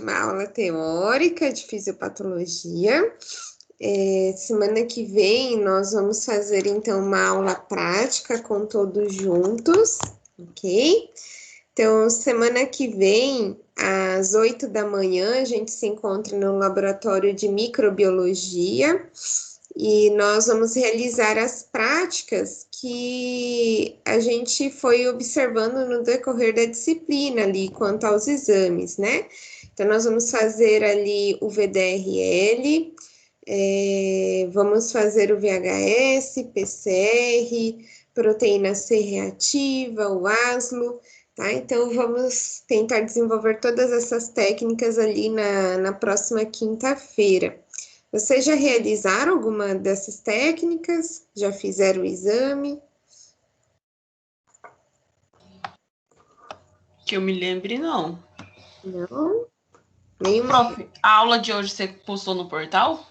Uma aula teórica de fisiopatologia. Semana que vem nós vamos fazer então uma aula prática com todos juntos, ok? Então, semana que vem, às 8 da manhã, a gente se encontra no laboratório de microbiologia e nós vamos realizar as práticas que a gente foi observando no decorrer da disciplina ali, quanto aos exames, né? Então, nós vamos fazer ali o VDRL, vamos fazer o VHS, PCR, proteína C reativa, o ASLO, tá? Então, vamos tentar desenvolver todas essas técnicas ali na próxima quinta-feira. Vocês já realizaram alguma dessas técnicas? Já fizeram o exame? Que eu me lembre, não. Não? Nenhuma? Prof, a aula de hoje você postou no portal?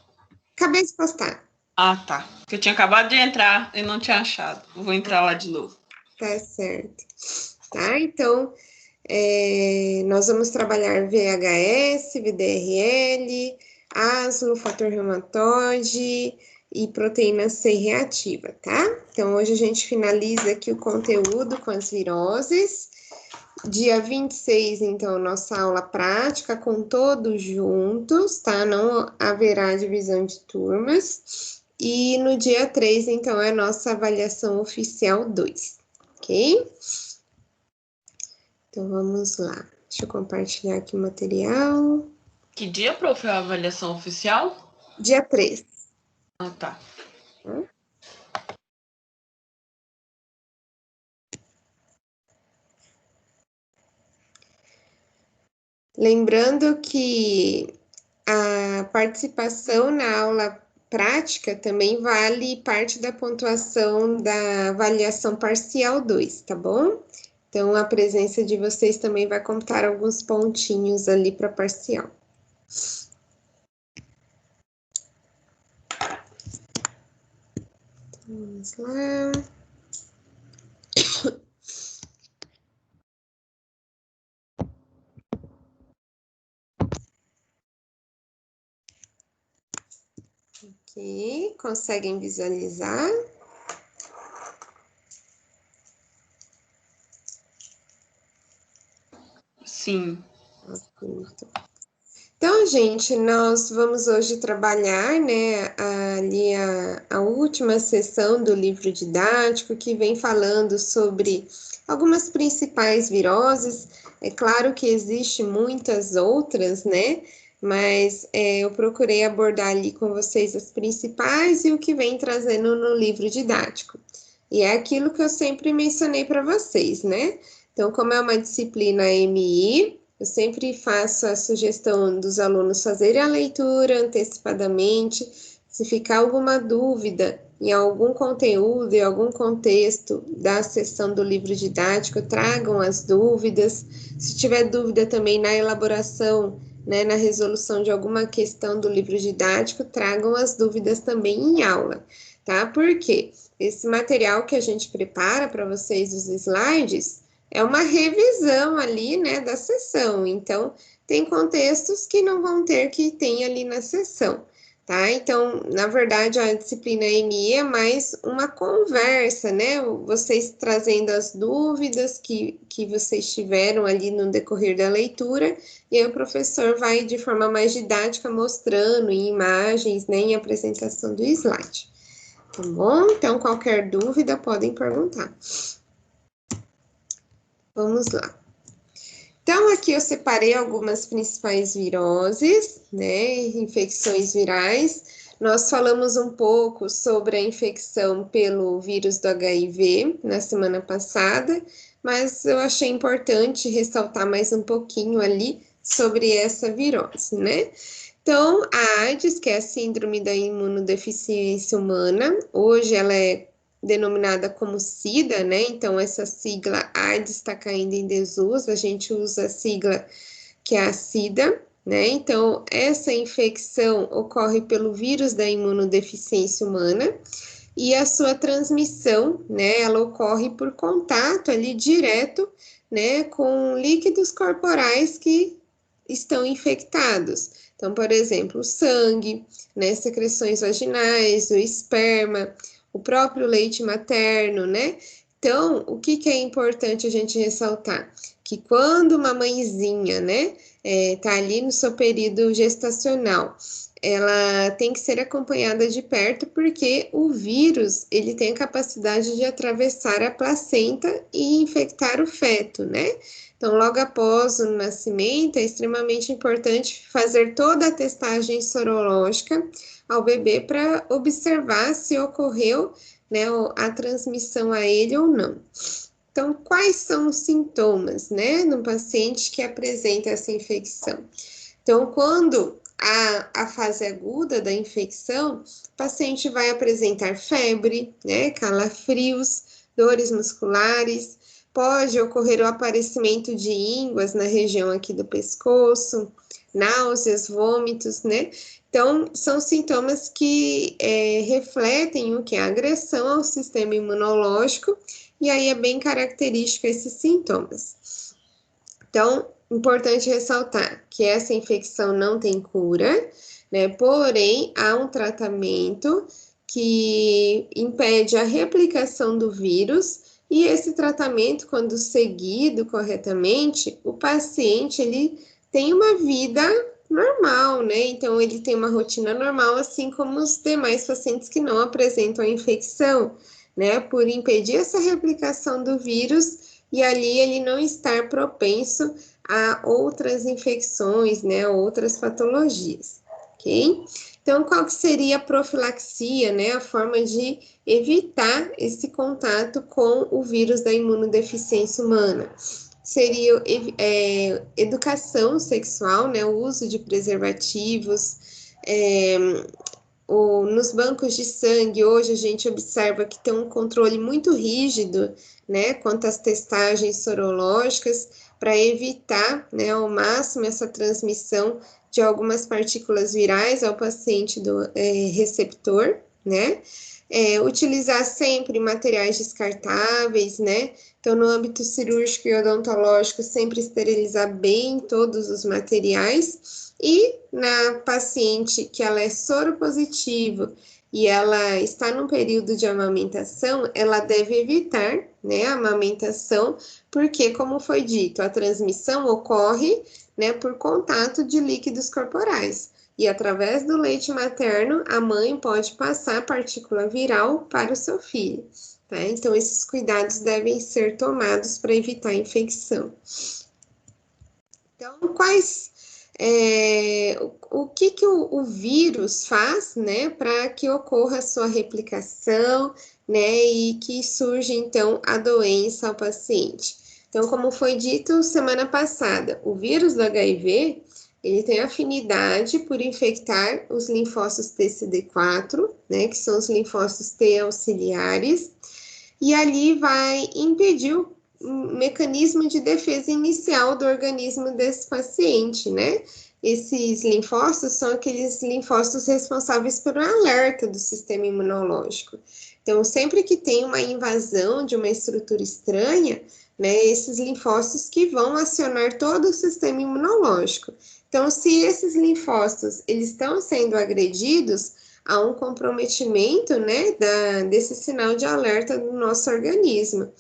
Acabei de postar. Ah, tá. Eu tinha acabado de entrar e não tinha achado. Vou entrar lá de novo. Tá certo. Tá, então, nós vamos trabalhar VHS, VDRL, ASLO, fator reumatoide e proteína C reativa, tá? Então, hoje a gente finaliza aqui o conteúdo com as viroses. Dia 26, então, nossa aula prática com todos juntos, tá? Não haverá divisão de turmas. E no dia 3, então, é a nossa avaliação oficial 2, ok? Então, vamos lá. Deixa eu compartilhar aqui o material. Que dia, prof, é a avaliação oficial? Dia 3. Ah, tá. Lembrando que a participação na aula prática também vale parte da pontuação da avaliação parcial 2, tá bom? Então, a presença de vocês também vai contar alguns pontinhos ali para parcial. Vamos lá. Ok, conseguem visualizar? Sim. Então, gente, nós vamos hoje trabalhar, né, ali a última sessão do livro didático, que vem falando sobre algumas principais viroses. É claro que existe muitas outras, né, mas eu procurei abordar ali com vocês as principais e o que vem trazendo no livro didático. E é aquilo que eu sempre mencionei para vocês, né? Então, como é uma disciplina MI, eu sempre faço a sugestão dos alunos fazerem a leitura antecipadamente. Se ficar alguma dúvida em algum conteúdo, em algum contexto da sessão do livro didático, tragam as dúvidas. Se tiver dúvida também na elaboração, né, na resolução de alguma questão do livro didático, tragam as dúvidas também em aula, tá? Por quê? Esse material que a gente prepara para vocês, os slides, é uma revisão ali, né, da sessão. Então, tem contextos que não vão ter que ter ali na sessão, tá? Então, na verdade, a disciplina MI é mais uma conversa, né? Vocês trazendo as dúvidas que vocês tiveram ali no decorrer da leitura, e aí o professor vai de forma mais didática mostrando em imagens, né, em apresentação do slide. Tá bom? Então, qualquer dúvida, podem perguntar. Vamos lá. Então, aqui eu separei algumas principais viroses, né, infecções virais. Nós falamos um pouco sobre a infecção pelo vírus do HIV na semana passada, mas eu achei importante ressaltar mais um pouquinho ali sobre essa virose, né? Então, a AIDS, que é a síndrome da imunodeficiência humana, hoje ela é denominada como SIDA, né? Então, essa sigla AIDS está caindo em desuso, a gente usa a sigla que é a SIDA, né? Então, essa infecção ocorre pelo vírus da imunodeficiência humana e a sua transmissão, né? Ela ocorre por contato ali direto, né? Com líquidos corporais que estão infectados. Então, por exemplo, o sangue, né, secreções vaginais, o esperma, o próprio leite materno, né? Então, o que é importante a gente ressaltar? Que quando uma mãezinha, né, tá ali no seu período gestacional, ela tem que ser acompanhada de perto, porque o vírus, ele tem a capacidade de atravessar a placenta e infectar o feto, né? Então, logo após o nascimento, é extremamente importante fazer toda a testagem sorológica ao bebê para observar se ocorreu, né, a transmissão a ele ou não. Então, quais são os sintomas, né, no paciente que apresenta essa infecção? Então, quando a fase aguda da infecção, o paciente vai apresentar febre, né, calafrios, dores musculares, pode ocorrer o aparecimento de ínguas na região aqui do pescoço, náuseas, vômitos, né? Então, são sintomas que refletem o que? A agressão ao sistema imunológico, e aí é bem característico esses sintomas. Então, importante ressaltar que essa infecção não tem cura, né? Porém, há um tratamento que impede a replicação do vírus, e esse tratamento, quando seguido corretamente, o paciente ele tem uma vida normal, né? Então, ele tem uma rotina normal, assim como os demais pacientes que não apresentam a infecção, né? Por impedir essa replicação do vírus e ali ele não estar propenso a outras infecções, né? Outras patologias, ok? Então, qual que seria a profilaxia, né? A forma de evitar esse contato com o vírus da imunodeficiência humana. Seria educação sexual, né? O uso de preservativos, nos bancos de sangue, hoje a gente observa que tem um controle muito rígido, né, quanto às testagens sorológicas, para evitar, né, ao máximo essa transmissão de algumas partículas virais ao paciente do receptor, né? Utilizar sempre materiais descartáveis, né? Então, no âmbito cirúrgico e odontológico, sempre esterilizar bem todos os materiais. E na paciente que ela é soropositiva e ela está no período de amamentação, ela deve evitar, né, a amamentação, porque, como foi dito, a transmissão ocorre, né, por contato de líquidos corporais. E através do leite materno, a mãe pode passar partícula viral para o seu filho. Tá? Então, esses cuidados devem ser tomados para evitar a infecção. Então, o que o vírus faz, né, para que ocorra a sua replicação, né, e que surja, então, a doença ao paciente? Então, como foi dito semana passada, o vírus do HIV, ele tem afinidade por infectar os linfócitos TCD4, né, que são os linfócitos T auxiliares, e ali vai impedir o mecanismo de defesa inicial do organismo desse paciente, né? Esses linfócitos são aqueles linfócitos responsáveis pelo alerta do sistema imunológico. Então, sempre que tem uma invasão de uma estrutura estranha, né, esses linfócitos que vão acionar todo o sistema imunológico. Então, se esses linfócitos eles estão sendo agredidos, há um comprometimento, né, desse sinal de alerta do nosso organismo.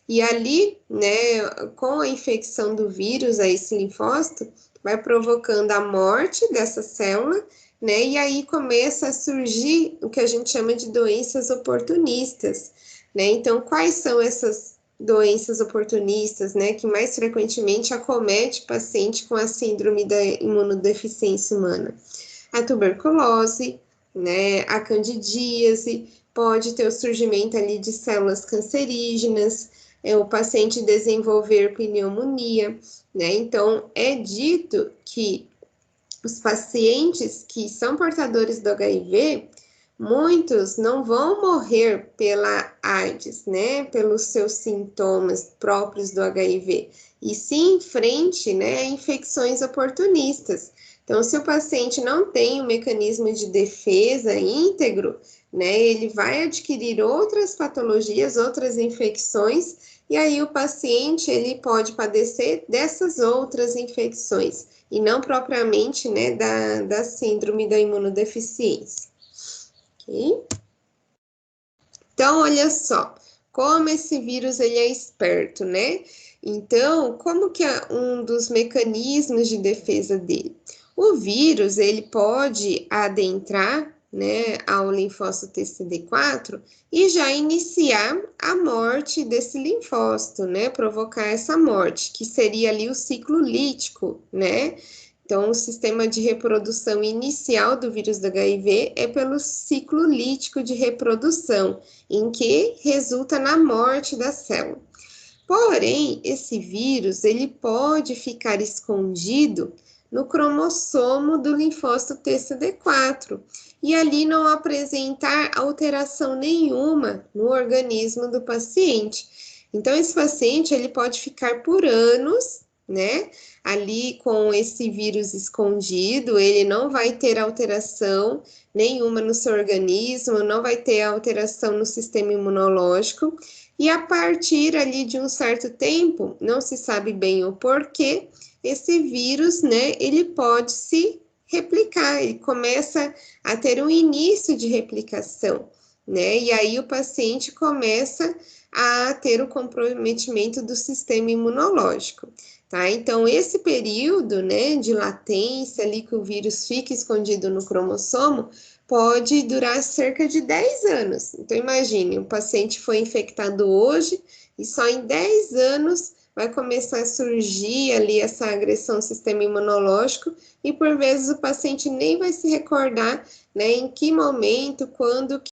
E ali, né, com a infecção do vírus a esse linfócito, vai provocando a morte dessa célula, né, e aí começa a surgir o que a gente chama de doenças oportunistas, né? Então, quais são essas doenças oportunistas, né, que mais frequentemente acomete o paciente com a síndrome da imunodeficiência humana? A tuberculose, né, a candidíase, pode ter o surgimento ali de células cancerígenas, o paciente desenvolver pneumonia, né? Então, é dito que os pacientes que são portadores do HIV, muitos não vão morrer pela AIDS, né? Pelos seus sintomas próprios do HIV, e sim em frente, né, a infecções oportunistas. Então, se o paciente não tem um mecanismo de defesa íntegro, né, ele vai adquirir outras patologias, outras infecções, e aí o paciente, ele pode padecer dessas outras infecções, e não propriamente, né, da síndrome da imunodeficiência. Ok? Então, olha só, como esse vírus ele é esperto, né? Então, como que é um dos mecanismos de defesa dele? O vírus, ele pode adentrar, né, ao linfócito TCD4 e já iniciar a morte desse linfócito, né, provocar essa morte, que seria ali o ciclo lítico, né? Então, o sistema de reprodução inicial do vírus do HIV é pelo ciclo lítico de reprodução, em que resulta na morte da célula. Porém, esse vírus ele pode ficar escondido no cromossomo do linfócito TCD4 e ali não apresentar alteração nenhuma no organismo do paciente. Então, esse paciente ele pode ficar por anos, né, ali com esse vírus escondido, ele não vai ter alteração nenhuma no seu organismo, não vai ter alteração no sistema imunológico, e a partir ali de um certo tempo, não se sabe bem o porquê, esse vírus, né, ele pode se replicar, ele começa a ter um início de replicação, né, e aí o paciente começa a ter o comprometimento do sistema imunológico. Tá? Então, esse período, né, de latência ali que o vírus fica escondido no cromossomo pode durar cerca de 10 anos. Então, imagine, o paciente foi infectado hoje e só em 10 anos vai começar a surgir ali essa agressão ao sistema imunológico e por vezes o paciente nem vai se recordar, né, em que momento, quando que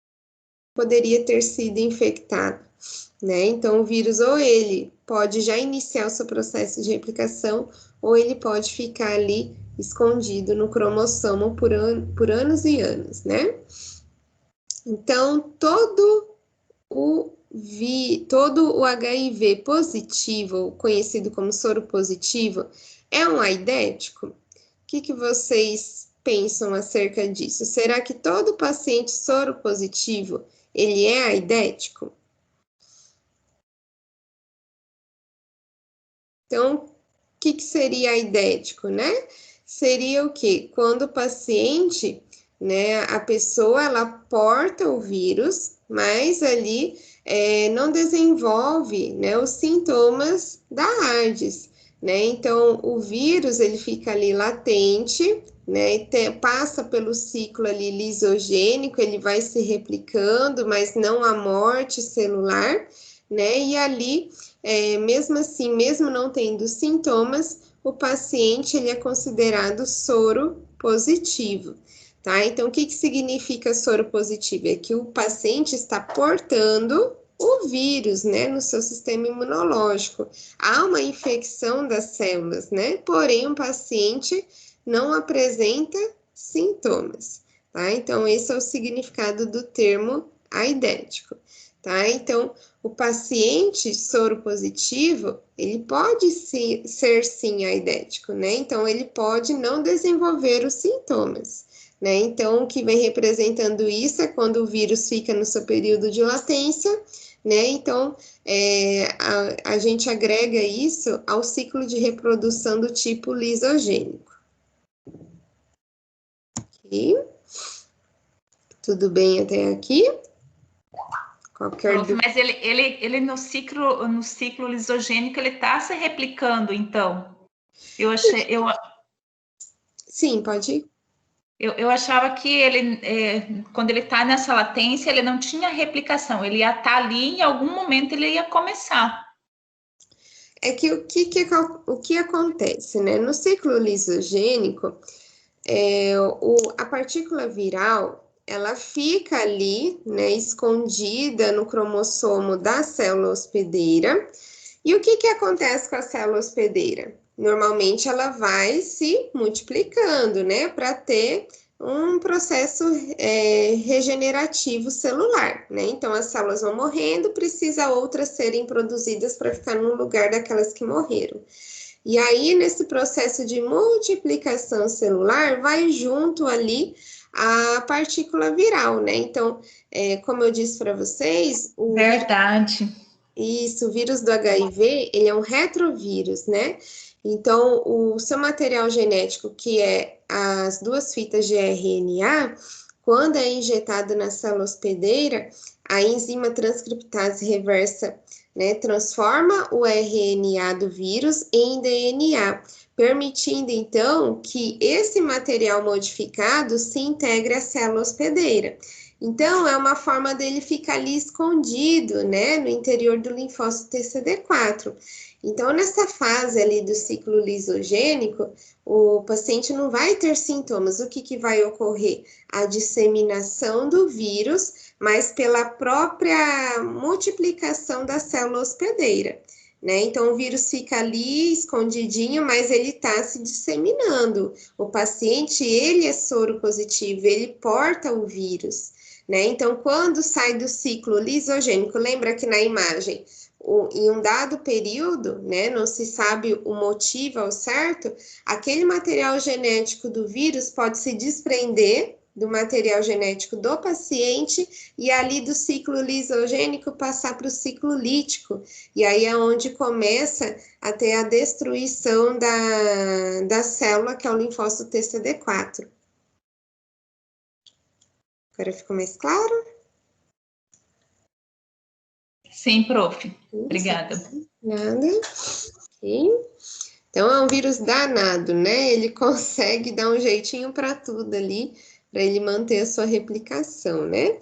poderia ter sido infectado, né? Então, o vírus ou ele pode já iniciar o seu processo de replicação ou ele pode ficar ali escondido no cromossomo por anos e anos, né? Então, todo o HIV positivo, conhecido como soro positivo, é um aidético? O que vocês pensam acerca disso? Será que todo paciente soro positivo, ele é aidético? Então, o que seria aidético, né? Seria o quê? Quando o paciente, né, a pessoa, ela porta o vírus, mas ali não desenvolve, né, os sintomas da AIDS, né? Então, o vírus, ele fica ali latente, né, passa pelo ciclo ali lisogênico, ele vai se replicando, mas não a morte celular, né? E ali mesmo assim, mesmo não tendo sintomas, o paciente ele é considerado soro positivo, tá? Então, o que significa soro positivo? É que o paciente está portando o vírus, né, no seu sistema imunológico. Há uma infecção das células, né? Porém, o paciente não apresenta sintomas, tá? Então, esse é o significado do termo aidético, tá? Então, o paciente soro positivo, ele pode ser sim aidético, né? Então, ele pode não desenvolver os sintomas, né? Então, o que vem representando isso é quando o vírus fica no seu período de latência, né? Então, a gente agrega isso ao ciclo de reprodução do tipo lisogênico. Ok? Tudo bem até aqui? Mas ele no ciclo lisogênico, ele está se replicando, então. Sim, pode ir. Eu achava que ele, quando ele está nessa latência, ele não tinha replicação, ele ia estar ali, em algum momento ele ia começar. É que o que acontece, né? No ciclo lisogênico, a partícula viral, ela fica ali, né, escondida no cromossomo da célula hospedeira. E o que acontece com a célula hospedeira? Normalmente ela vai se multiplicando, né, para ter um processo regenerativo celular, né? Então as células vão morrendo, precisa outras serem produzidas para ficar no lugar daquelas que morreram. E aí, nesse processo de multiplicação celular, vai junto ali a partícula viral, né? Então, como eu disse para vocês, Verdade. Isso, o vírus do HIV, ele é um retrovírus, né? Então, o seu material genético, que é as duas fitas de RNA, quando é injetado na célula hospedeira, a enzima transcriptase reversa, né, transforma o RNA do vírus em DNA, permitindo, então, que esse material modificado se integre à célula hospedeira. Então, é uma forma dele ficar ali escondido, né, no interior do linfócito TCD4. Então, nessa fase ali do ciclo lisogênico, o paciente não vai ter sintomas. O que vai ocorrer? A disseminação do vírus, mas pela própria multiplicação da célula hospedeira, né? Então, o vírus fica ali escondidinho, mas ele está se disseminando. O paciente, ele é soro positivo, ele porta o vírus, né? Então, quando sai do ciclo lisogênico, lembra que na imagem, em um dado período, né, não se sabe o motivo ao certo, aquele material genético do vírus pode se desprender do material genético do paciente e ali do ciclo lisogênico passar para o ciclo lítico. E aí é onde começa a ter a destruição da célula, que é o linfócito TCD4. Agora ficou mais claro? Sim, prof. Obrigada. Nada. Ok. Então, é um vírus danado, né? Ele consegue dar um jeitinho para tudo ali, para ele manter a sua replicação, né?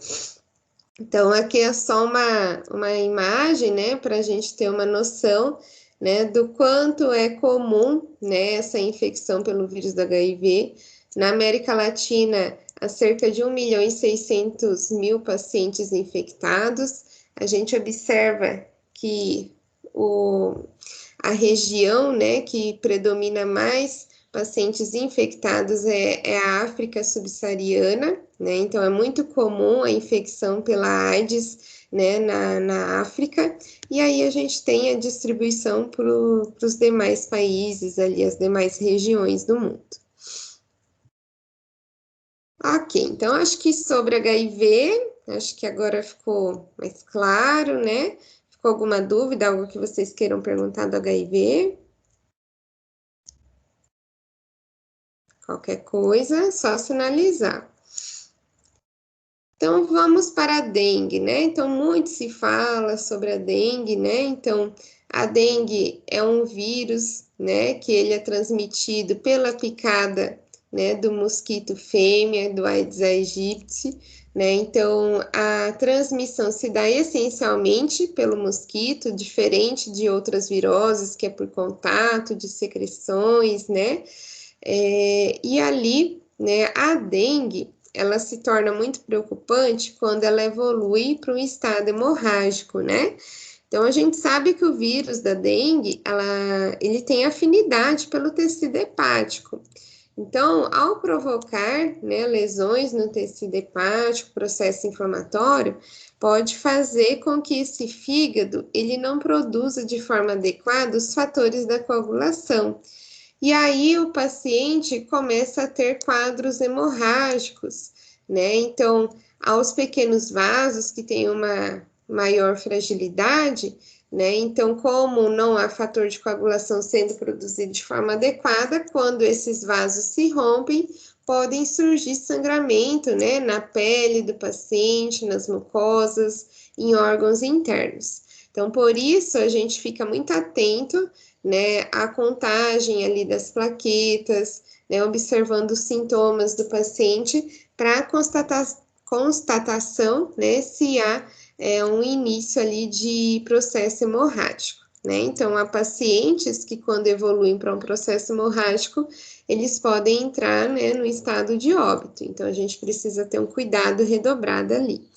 Então, aqui é só uma imagem, né? Para a gente ter uma noção, né? Do quanto é comum, né? Essa infecção pelo vírus do HIV. Na América Latina, há cerca de 1.600.000 pacientes infectados. A gente observa que a região, né, que predomina mais pacientes infectados é a África subsaariana, né? Então é muito comum a infecção pela AIDS, né, na África, e aí a gente tem a distribuição para os demais países ali, as demais regiões do mundo. Ok, então acho que sobre HIV, acho que agora ficou mais claro, né? Ficou alguma dúvida, algo que vocês queiram perguntar do HIV? Qualquer coisa, só sinalizar. Então, vamos para a dengue, né? Então, muito se fala sobre a dengue, né? Então, a dengue é um vírus, né? Que ele é transmitido pela picada, né? Do mosquito fêmea, do Aedes aegypti, né? Então, a transmissão se dá essencialmente pelo mosquito, diferente de outras viroses, que é por contato, de secreções, né? E ali, né, a dengue, ela se torna muito preocupante quando ela evolui para um estado hemorrágico, né? Então, a gente sabe que o vírus da dengue, ele tem afinidade pelo tecido hepático. Então, ao provocar, né, lesões no tecido hepático, processo inflamatório, pode fazer com que esse fígado, ele não produza de forma adequada os fatores da coagulação. E aí o paciente começa a ter quadros hemorrágicos, né? Então, aos pequenos vasos que têm uma maior fragilidade, né? Então, como não há fator de coagulação sendo produzido de forma adequada, quando esses vasos se rompem, podem surgir sangramento, né? Na pele do paciente, nas mucosas, em órgãos internos. Então, por isso, a gente fica muito atento, né, a contagem ali das plaquetas, né, observando os sintomas do paciente para constatação, né, se há um início ali de processo hemorrágico, né? Então, há pacientes que quando evoluem para um processo hemorrágico, eles podem entrar, né, no estado de óbito. Então, a gente precisa ter um cuidado redobrado ali.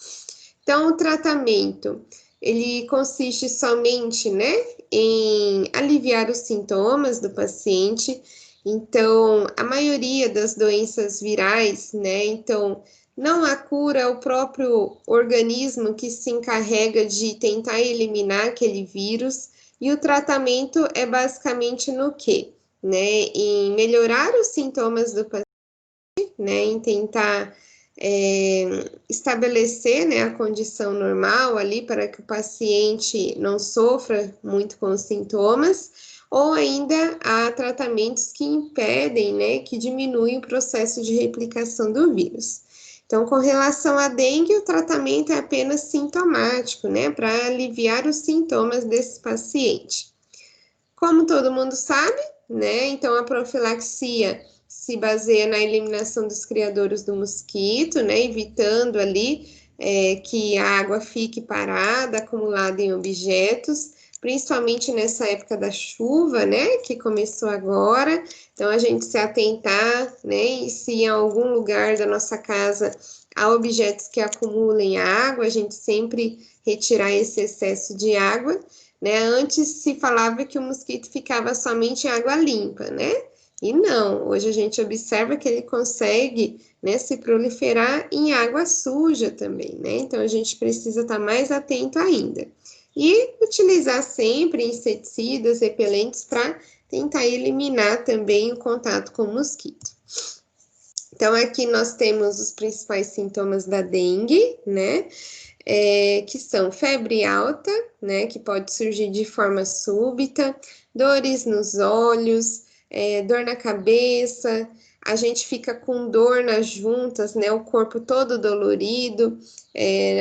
Então, o tratamento, ele consiste somente, né, em aliviar os sintomas do paciente. Então, a maioria das doenças virais, né, então, não há cura, é o próprio organismo que se encarrega de tentar eliminar aquele vírus, e o tratamento é basicamente no quê? Né, em melhorar os sintomas do paciente, né, em tentar estabelecer, né, a condição normal ali para que o paciente não sofra muito com os sintomas, ou ainda há tratamentos que impedem, né, que diminuem o processo de replicação do vírus. Então, com relação à dengue, o tratamento é apenas sintomático, né, para aliviar os sintomas desse paciente. Como todo mundo sabe, né, então a profilaxia se baseia na eliminação dos criadouros do mosquito, né, evitando ali que a água fique parada, acumulada em objetos, principalmente nessa época da chuva, né, que começou agora. Então, a gente se atentar, né, e se em algum lugar da nossa casa há objetos que acumulem água, a gente sempre retirar esse excesso de água, né? Antes se falava que o mosquito ficava somente em água limpa, né? E não, hoje a gente observa que ele consegue, né, se proliferar em água suja também, né? Então a gente precisa estar mais atento ainda. E utilizar sempre inseticidas, repelentes para tentar eliminar também o contato com o mosquito. Então aqui nós temos os principais sintomas da dengue, né? Que são febre alta, né, que pode surgir de forma súbita, dores nos olhos, dor na cabeça, a gente fica com dor nas juntas, né, o corpo todo dolorido,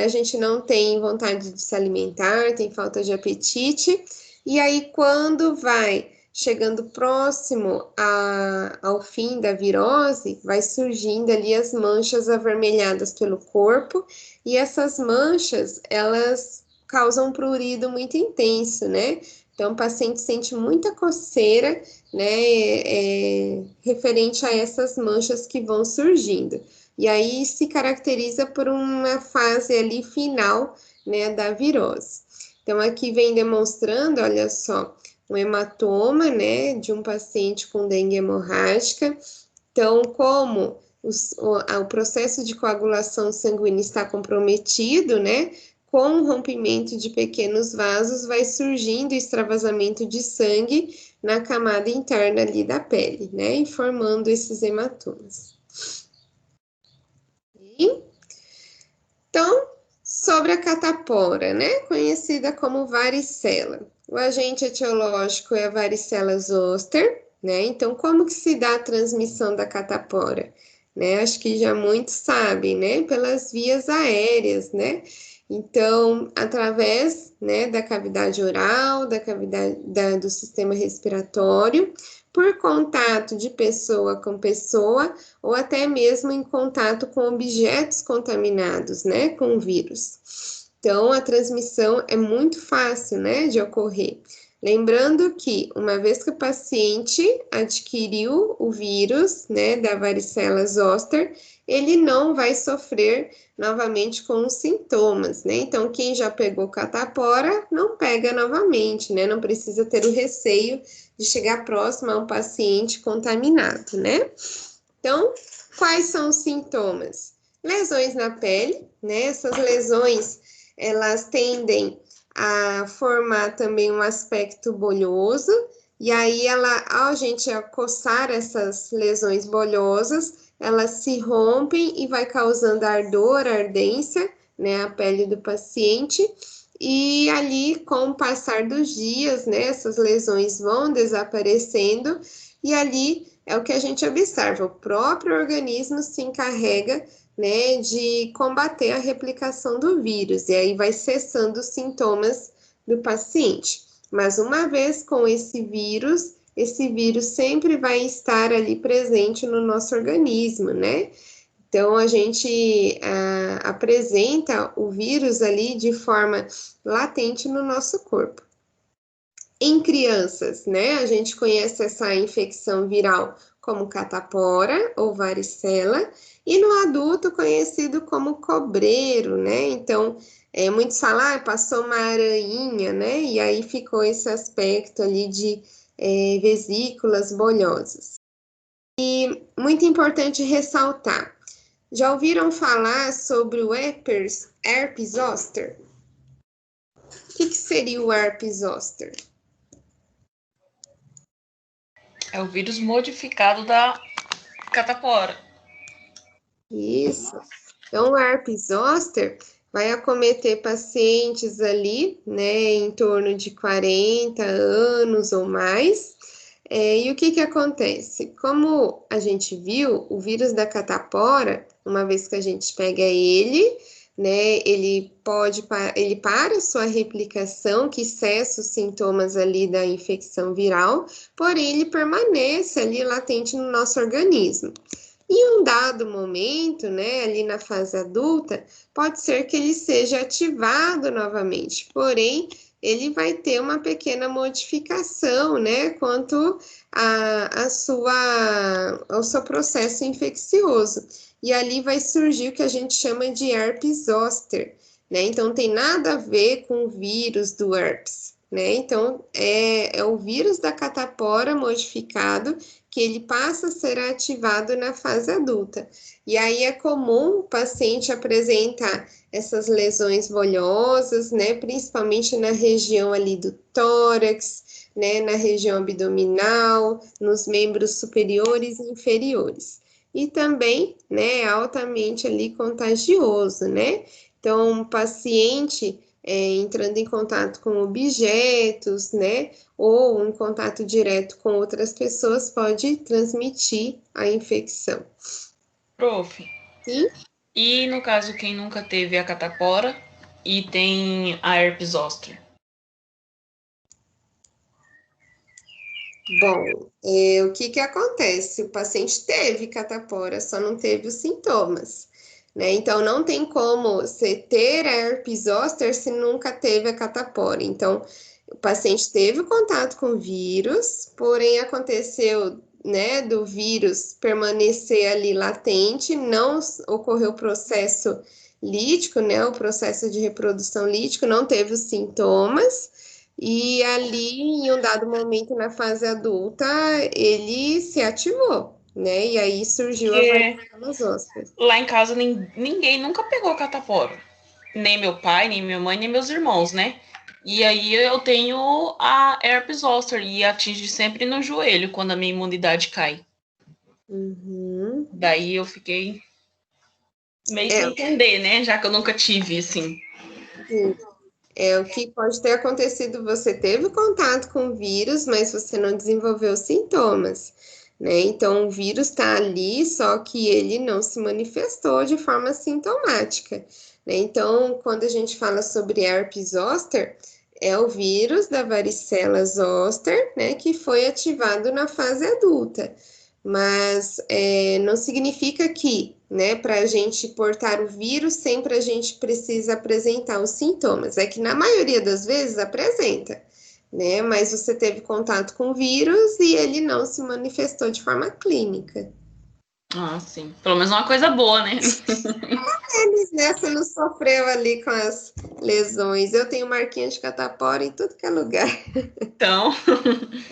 a gente não tem vontade de se alimentar, tem falta de apetite, e aí quando vai chegando próximo ao fim da virose, vai surgindo ali as manchas avermelhadas pelo corpo, e essas manchas, elas causam um prurido muito intenso, né? Então, o paciente sente muita coceira, né, referente a essas manchas que vão surgindo. E aí se caracteriza por uma fase ali final, né, da virose. Então, aqui vem demonstrando, olha só, um hematoma, né, de um paciente com dengue hemorrágica. Então, como o processo de coagulação sanguínea está comprometido, né? Com o rompimento de pequenos vasos, vai surgindo extravasamento de sangue na camada interna ali da pele, né? E formando esses hematomas. Então, sobre a catapora, né? Conhecida como varicela. O agente etiológico é a varicela zoster, né? Então, como que se dá a transmissão da catapora? Né? Acho que já muitos sabem, né? Pelas vias aéreas, né? Então, através, né, da cavidade oral, da cavidade do sistema respiratório, por contato de pessoa com pessoa, ou até mesmo em contato com objetos contaminados, né, com o vírus. Então, a transmissão é muito fácil, né, de ocorrer. Lembrando que, uma vez que o paciente adquiriu o vírus, né, da varicela zoster, ele não vai sofrer novamente com os sintomas, né? Então, quem já pegou catapora, não pega novamente, né? Não precisa ter o receio de chegar próximo a um paciente contaminado, né? Então, quais são os sintomas? Lesões na pele, né? Essas lesões, elas tendem a formar também um aspecto bolhoso, e aí ao a gente coçar essas lesões bolhosas, elas se rompem e vai causando ardor, ardência, né, a pele do paciente, e ali, com o passar dos dias, né, essas lesões vão desaparecendo, e ali é o que a gente observa, o próprio organismo se encarrega, né, de combater a replicação do vírus, e aí vai cessando os sintomas do paciente. Mas uma vez com esse vírus sempre vai estar ali presente no nosso organismo, né? Então, a gente apresenta o vírus ali de forma latente no nosso corpo. Em crianças, né, a gente conhece essa infecção viral como catapora ou varicela, e no adulto conhecido como cobreiro, né? Então, muitos falam, passou uma aranhinha, né? E aí ficou esse aspecto ali de vesículas bolhosas. E muito importante ressaltar, já ouviram falar sobre o herpes zoster? O que seria o herpes zoster? É o vírus modificado da catapora. Isso. Então, o herpes zoster vai acometer pacientes ali, né, em torno de 40 anos ou mais. E o que que acontece? Como a gente viu, o vírus da catapora, uma vez que a gente pega ele, né, ele para sua replicação, que cessa os sintomas ali da infecção viral, porém ele permanece ali latente no nosso organismo. Em um dado momento, né, ali na fase adulta, pode ser que ele seja ativado novamente, porém, ele vai ter uma pequena modificação, né, quanto ao seu processo infeccioso. E ali vai surgir o que a gente chama de herpes zoster, né? Então, tem nada a ver com o vírus do herpes, né? Então, é o vírus da catapora modificado que ele passa a ser ativado na fase adulta. E aí é comum o paciente apresentar essas lesões bolhosas, né, principalmente na região ali do tórax, né, na região abdominal, nos membros superiores e inferiores. E também, né, é altamente ali contagioso, né? Então, o paciente entrando em contato com objetos, né, ou em contato direto com outras pessoas pode transmitir a infecção. Prof. Sim? E no caso, quem nunca teve a catapora e tem a herpes zoster? Bom, o que que acontece? O paciente teve catapora, só não teve os sintomas, né? Então, não tem como você ter a herpes zoster se nunca teve a catapora. Então, o paciente teve o contato com o vírus, porém aconteceu, né, do vírus permanecer ali latente, não ocorreu o processo lítico, né, o processo de reprodução lítico, não teve os sintomas, e ali, em um dado momento na fase adulta, ele se ativou, né, e aí surgiu a Porque varicela zoster. lá em casa ninguém nunca pegou catapora. Nem meu pai, nem minha mãe, nem meus irmãos, né? E aí eu tenho a herpes zoster e atinge sempre no joelho quando a minha imunidade cai. Uhum. Daí eu fiquei meio É, sem entender, né? Já que eu nunca tive, assim. sim. O que pode ter acontecido, você teve contato com o vírus, mas você não desenvolveu sintomas, né? Então, o vírus está ali, só que ele não se manifestou de forma sintomática, né? Então, quando a gente fala sobre herpes zoster, é o vírus da varicela zoster, né, que foi ativado na fase adulta. Mas não significa que, né, para a gente portar o vírus, sempre a gente precisa apresentar os sintomas. É que na maioria das vezes apresenta, né? Mas você teve contato com o vírus e ele não se manifestou de forma clínica. Ah, sim. Pelo menos uma coisa boa, né? Eles, né, você não sofreu ali com as lesões. Eu tenho marquinha de catapora em tudo que é lugar. Então,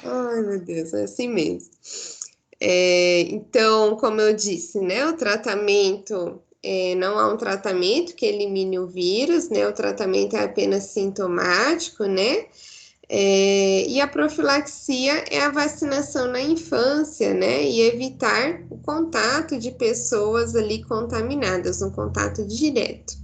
Ai, meu Deus, é assim mesmo. Então, como eu disse, né, o tratamento, não há um tratamento que elimine o vírus, né, o tratamento é apenas sintomático, né, e a profilaxia é a vacinação na infância, né, e evitar o contato de pessoas ali contaminadas, um contato direto.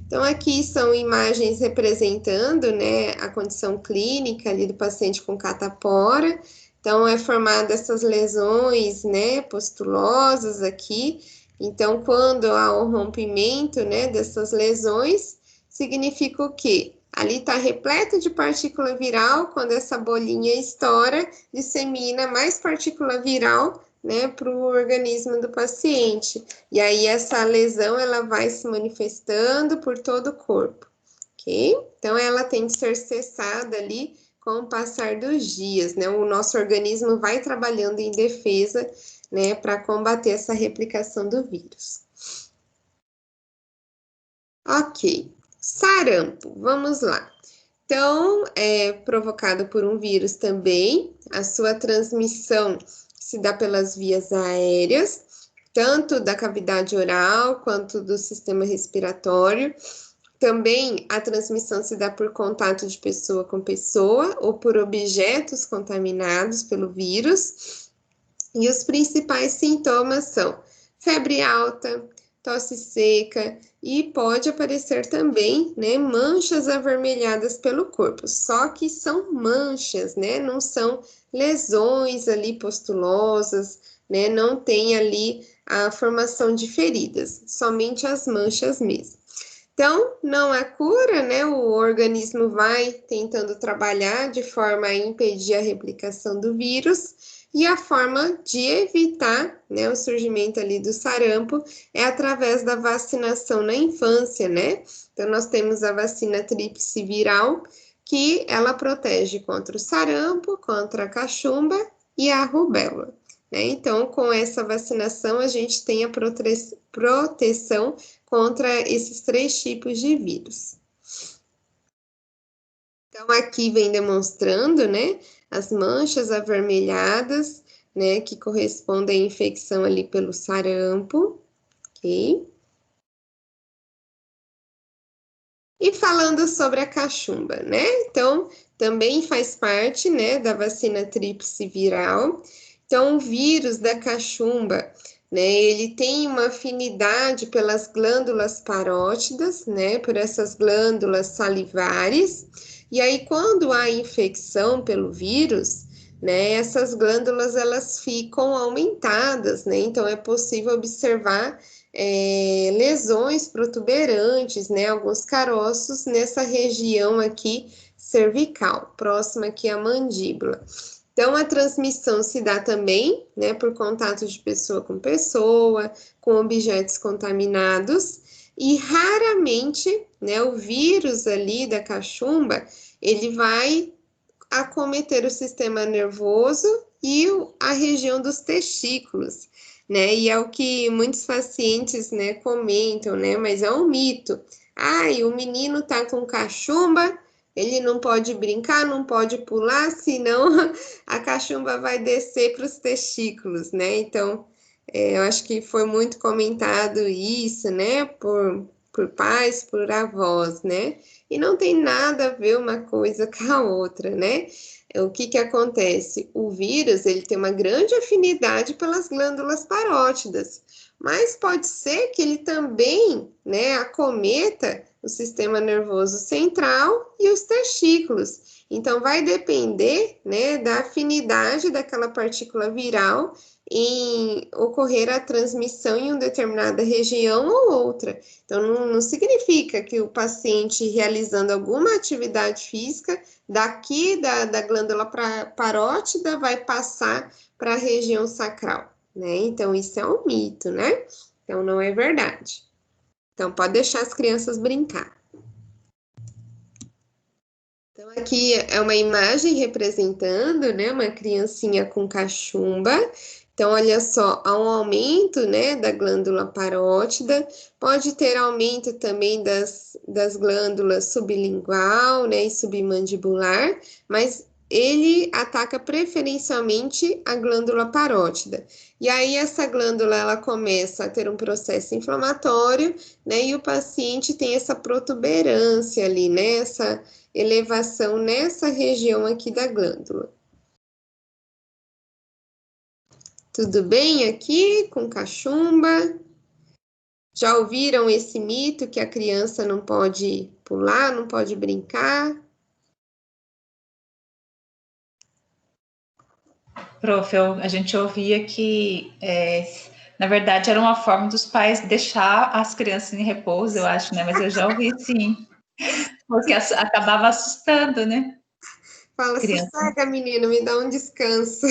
Então, aqui são imagens representando, né, a condição clínica ali do paciente com catapora. Então, é formada essas lesões, né, pustulosas aqui. Então, quando há o rompimento, né, dessas lesões, significa o quê? Ali está repleto de partícula viral, quando essa bolinha estoura, dissemina mais partícula viral, né, para o organismo do paciente. E aí essa lesão ela vai se manifestando por todo o corpo, ok? Então ela tem que ser cessada ali com o passar dos dias, né? O nosso organismo vai trabalhando em defesa, né, para combater essa replicação do vírus. Ok, sarampo, vamos lá. Então, é provocado por um vírus também, a sua transmissão se dá pelas vias aéreas, tanto da cavidade oral quanto do sistema respiratório. Também a transmissão se dá por contato de pessoa com pessoa ou por objetos contaminados pelo vírus. E os principais sintomas são febre alta, tosse seca e pode aparecer também, né, manchas avermelhadas pelo corpo. Só que são manchas, né, não são lesões ali pustulosas, né, não tem ali a formação de feridas, somente as manchas mesmo. Então, não há cura, né? O organismo vai tentando trabalhar de forma a impedir a replicação do vírus, e a forma de evitar, né, o surgimento ali do sarampo é através da vacinação na infância, né? Então, nós temos a vacina tríplice viral, que ela protege contra o sarampo, contra a cachumba e a rubéola, né? Então, com essa vacinação, a gente tem a proteção contra esses 3 tipos de vírus. Então, aqui vem demonstrando, né, as manchas avermelhadas, né, que correspondem à infecção ali pelo sarampo, ok? E falando sobre a cachumba, né? Então, também faz parte, né, da vacina tríplice viral. Então, o vírus da cachumba, né, ele tem uma afinidade pelas glândulas parótidas, né, por essas glândulas salivares. E aí, quando há infecção pelo vírus, né, essas glândulas elas ficam aumentadas, né? Então, é possível observar lesões protuberantes, né, alguns caroços nessa região aqui cervical, próxima aqui à mandíbula. Então, a transmissão se dá também, né, por contato de pessoa, com objetos contaminados, e raramente, né, o vírus ali da cachumba, ele vai acometer o sistema nervoso e a região dos testículos, né? E é o que muitos pacientes, né, comentam, né? Mas é um mito. Ai, o menino tá com cachumba, ele não pode brincar, não pode pular, senão a cachumba vai descer para os testículos, né? Então, eu acho que foi muito comentado isso, né? Por pais, por avós, né? E não tem nada a ver uma coisa com a outra, né? O que que acontece? O vírus, ele tem uma grande afinidade pelas glândulas parótidas, mas pode ser que ele também, né, acometa o sistema nervoso central e os testículos. Então, vai depender, né, da afinidade daquela partícula viral em ocorrer a transmissão em uma determinada região ou outra. Então, não significa que o paciente realizando alguma atividade física daqui da glândula parótida vai passar para a região sacral, né? Então, isso é um mito, né? Então, não é verdade. Então, pode deixar as crianças brincar. Então, aqui é uma imagem representando, né, uma criancinha com cachumba. Então, olha só, há um aumento, né, da glândula parótida, pode ter aumento também das glândulas sublingual, né, e submandibular, mas ele ataca preferencialmente a glândula parótida. E aí, essa glândula, ela começa a ter um processo inflamatório, né, e o paciente tem essa protuberância ali, né, essa elevação nessa região aqui da glândula. Tudo bem aqui com cachumba? Já ouviram esse mito que a criança não pode pular, não pode brincar? Prof, a gente ouvia que, na verdade, era uma forma dos pais deixar as crianças em repouso, eu acho, né? Mas eu já ouvi, sim, porque acabava assustando, né? Fala, sossega, menino, me dá um descanso.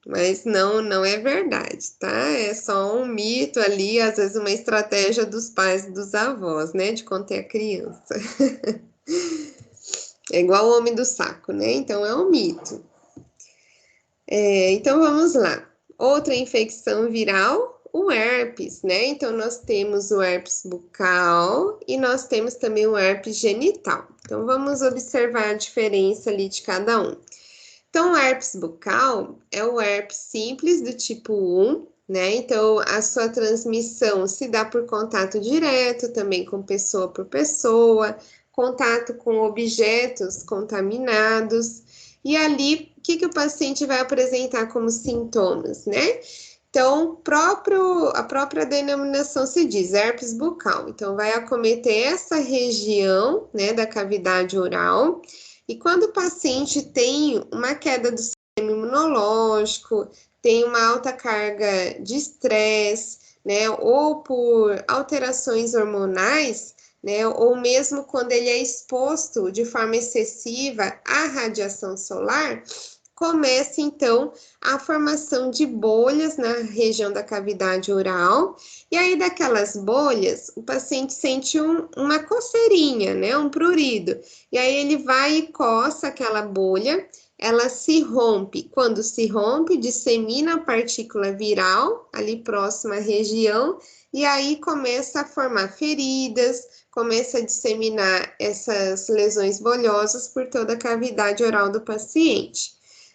Mas não é verdade, tá? É só um mito ali, às vezes uma estratégia dos pais e dos avós, né? De conter a criança. É igual o homem do saco, né? Então é um mito. Então vamos lá. Outra infecção viral, o herpes, né? Então nós temos o herpes bucal e nós temos também o herpes genital. Então vamos observar a diferença ali de cada um. Então, o herpes bucal é o herpes simples do tipo 1, né? Então, a sua transmissão se dá por contato direto, também com pessoa por pessoa, contato com objetos contaminados. E ali, o que o paciente vai apresentar como sintomas, né? Então, a própria denominação se diz herpes bucal. Então, vai acometer essa região, né, da cavidade oral. E quando o paciente tem uma queda do sistema imunológico, tem uma alta carga de estresse, né, ou por alterações hormonais, né, ou mesmo quando ele é exposto de forma excessiva à radiação solar, começa então a formação de bolhas na região da cavidade oral, e aí daquelas bolhas o paciente sente uma coceirinha, né, um prurido, e aí ele vai e coça aquela bolha, ela se rompe, quando se rompe, dissemina a partícula viral ali próxima à região, e aí começa a formar feridas, começa a disseminar essas lesões bolhosas por toda a cavidade oral do paciente.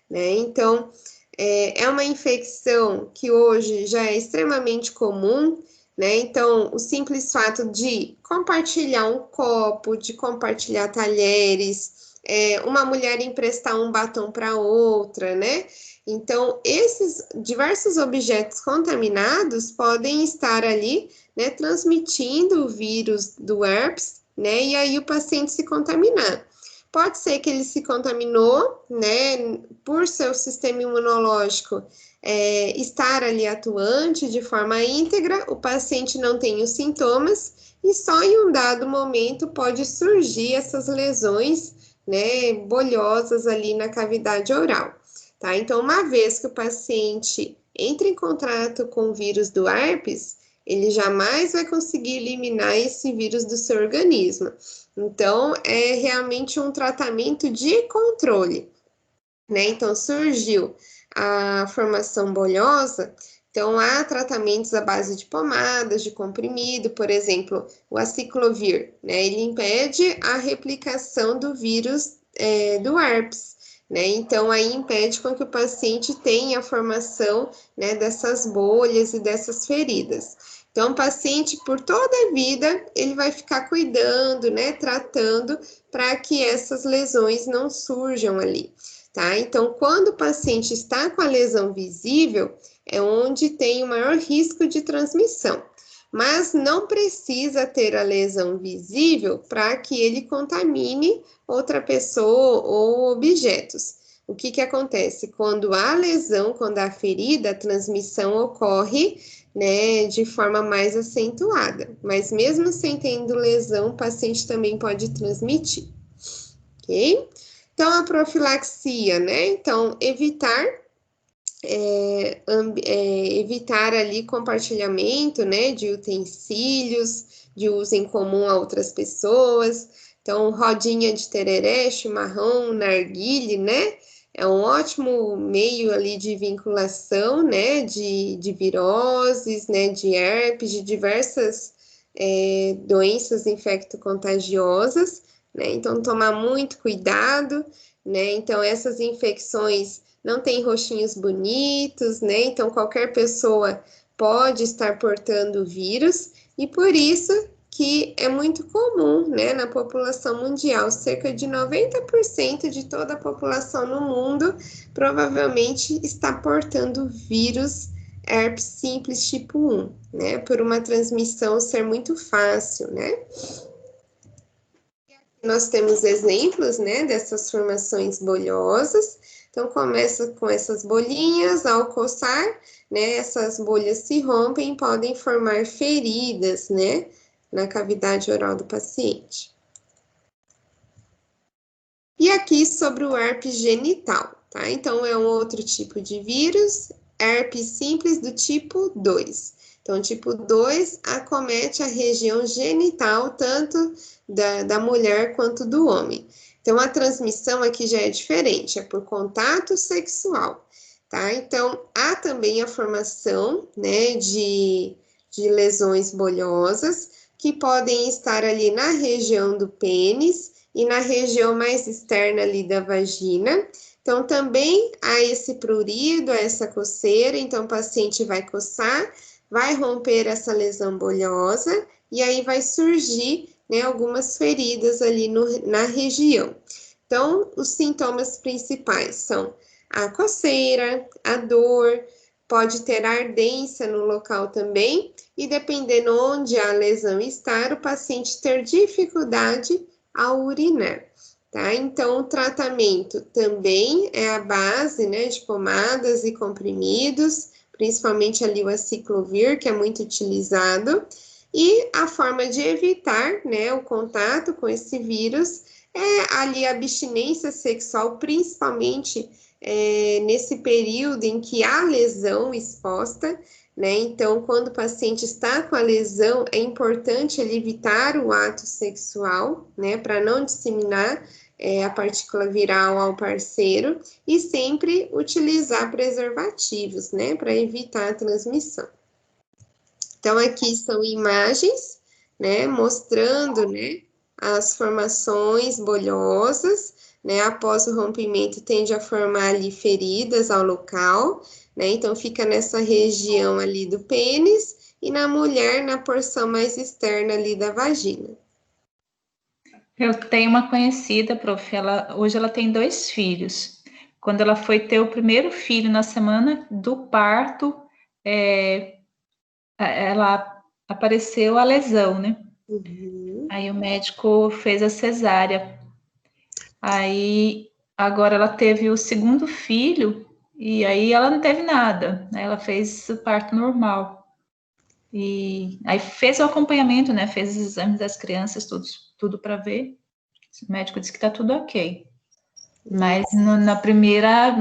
Né? Então, é uma infecção que hoje já é extremamente comum, né? Então, o simples fato de compartilhar um copo, de compartilhar talheres, uma mulher emprestar um batom para outra, né? Então, esses diversos objetos contaminados podem estar ali, né, transmitindo o vírus do herpes, né? E aí o paciente se contaminar. Pode ser que ele se contaminou, né, por seu sistema imunológico estar ali atuante de forma íntegra, o paciente não tem os sintomas e só em um dado momento pode surgir essas lesões, né, bolhosas ali na cavidade oral, tá? Então, uma vez que o paciente entra em contato com o vírus do herpes, ele jamais vai conseguir eliminar esse vírus do seu organismo. Então, é realmente um tratamento de controle, né? Então, surgiu a formação bolhosa, então há tratamentos à base de pomadas, de comprimido, por exemplo, o aciclovir, né? Ele impede a replicação do vírus do herpes, né? Então, aí impede com que o paciente tenha a formação, né, dessas bolhas e dessas feridas. Então, o paciente, por toda a vida, ele vai ficar cuidando, né, tratando para que essas lesões não surjam ali, tá? Então, quando o paciente está com a lesão visível, é onde tem o maior risco de transmissão. Mas não precisa ter a lesão visível para que ele contamine outra pessoa ou objetos. O que acontece? Quando há lesão, quando há ferida, a transmissão ocorre, né, de forma mais acentuada. Mas mesmo sem tendo lesão, o paciente também pode transmitir, ok? Então, a profilaxia, né? Então, evitar ali compartilhamento, né, de utensílios, de uso em comum a outras pessoas. Então, rodinha de tereré, chimarrão, narguile, né? É um ótimo meio ali de vinculação, né, de viroses, né, de herpes, de diversas doenças infecto-contagiosas, né? Então, tomar muito cuidado, né? Então, essas infecções não tem rostinhos bonitos, né? Então, qualquer pessoa pode estar portando o vírus, e por isso que é muito comum, né, na população mundial, cerca de 90% de toda a população no mundo provavelmente está portando vírus herpes simples tipo 1, né, por uma transmissão ser muito fácil, né? Nós temos exemplos, né, dessas formações bolhosas. Então, começa com essas bolinhas, ao coçar, né, essas bolhas se rompem e podem formar feridas, né, na cavidade oral do paciente. E aqui sobre o herpes genital, tá? Então, é um outro tipo de vírus, herpes simples do tipo 2. Então, tipo 2 acomete a região genital, tanto da mulher quanto do homem. Então, a transmissão aqui já é diferente, é por contato sexual, tá? Então, há também a formação, né, de lesões bolhosas, que podem estar ali na região do pênis e na região mais externa ali da vagina. Então, também há esse prurido, essa coceira, então o paciente vai coçar, vai romper essa lesão bolhosa, e aí vai surgir, né, algumas feridas ali na região. Então, os sintomas principais são a coceira, a dor, pode ter ardência no local também, e dependendo onde a lesão estar, o paciente ter dificuldade ao urinar. Tá? Então, o tratamento também é a base, né, de pomadas e comprimidos, principalmente ali o aciclovir, que é muito utilizado, e a forma de evitar, né, o contato com esse vírus é ali a abstinência sexual, principalmente nesse período em que há lesão exposta, né? Então, quando o paciente está com a lesão, é importante ele evitar o ato sexual, né, para não disseminar a partícula viral ao parceiro, e sempre utilizar preservativos, né, para evitar a transmissão. Então, aqui são imagens, né, mostrando, né, as formações bolhosas, né, após o rompimento tende a formar ali feridas ao local, né, então fica nessa região ali do pênis, e na mulher na porção mais externa ali da vagina. Eu tenho uma conhecida, prof, hoje ela tem 2 filhos. Quando ela foi ter o primeiro filho na semana do parto, ela apareceu a lesão, né? Uhum. Aí o médico fez a cesárea. Aí agora ela teve o segundo filho e aí ela não teve nada, né? Ela fez o parto normal. E aí fez o acompanhamento, né? Fez os exames das crianças, tudo para ver. O médico disse que tá tudo ok. Mas na primeira,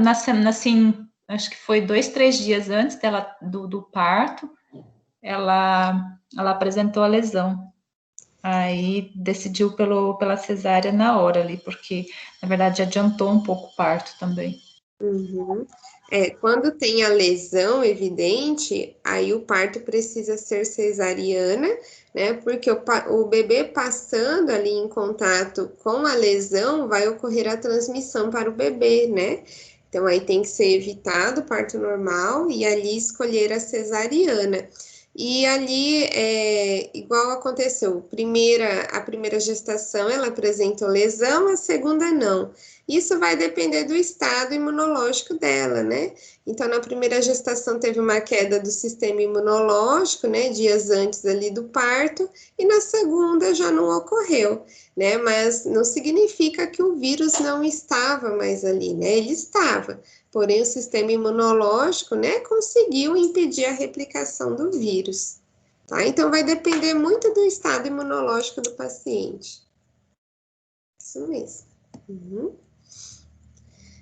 assim, acho que foi 2, 3 dias antes dela do parto, ela apresentou a lesão. Aí decidiu pela cesárea na hora ali, porque na verdade adiantou um pouco o parto também. Uhum. Quando tem a lesão evidente, aí o parto precisa ser cesariana, né? Porque o bebê passando ali em contato com a lesão, vai ocorrer a transmissão para o bebê, né? Então aí tem que ser evitado o parto normal e ali escolher a cesariana. E ali, igual aconteceu, a primeira gestação ela apresentou lesão, a segunda não. Isso vai depender do estado imunológico dela, né? Então, na primeira gestação teve uma queda do sistema imunológico, né? Dias antes ali do parto, e na segunda já não ocorreu, né? Mas não significa que o vírus não estava mais ali, né? Ele estava, porém o sistema imunológico, né, conseguiu impedir a replicação do vírus, tá? Então, vai depender muito do estado imunológico do paciente. Isso mesmo. Uhum.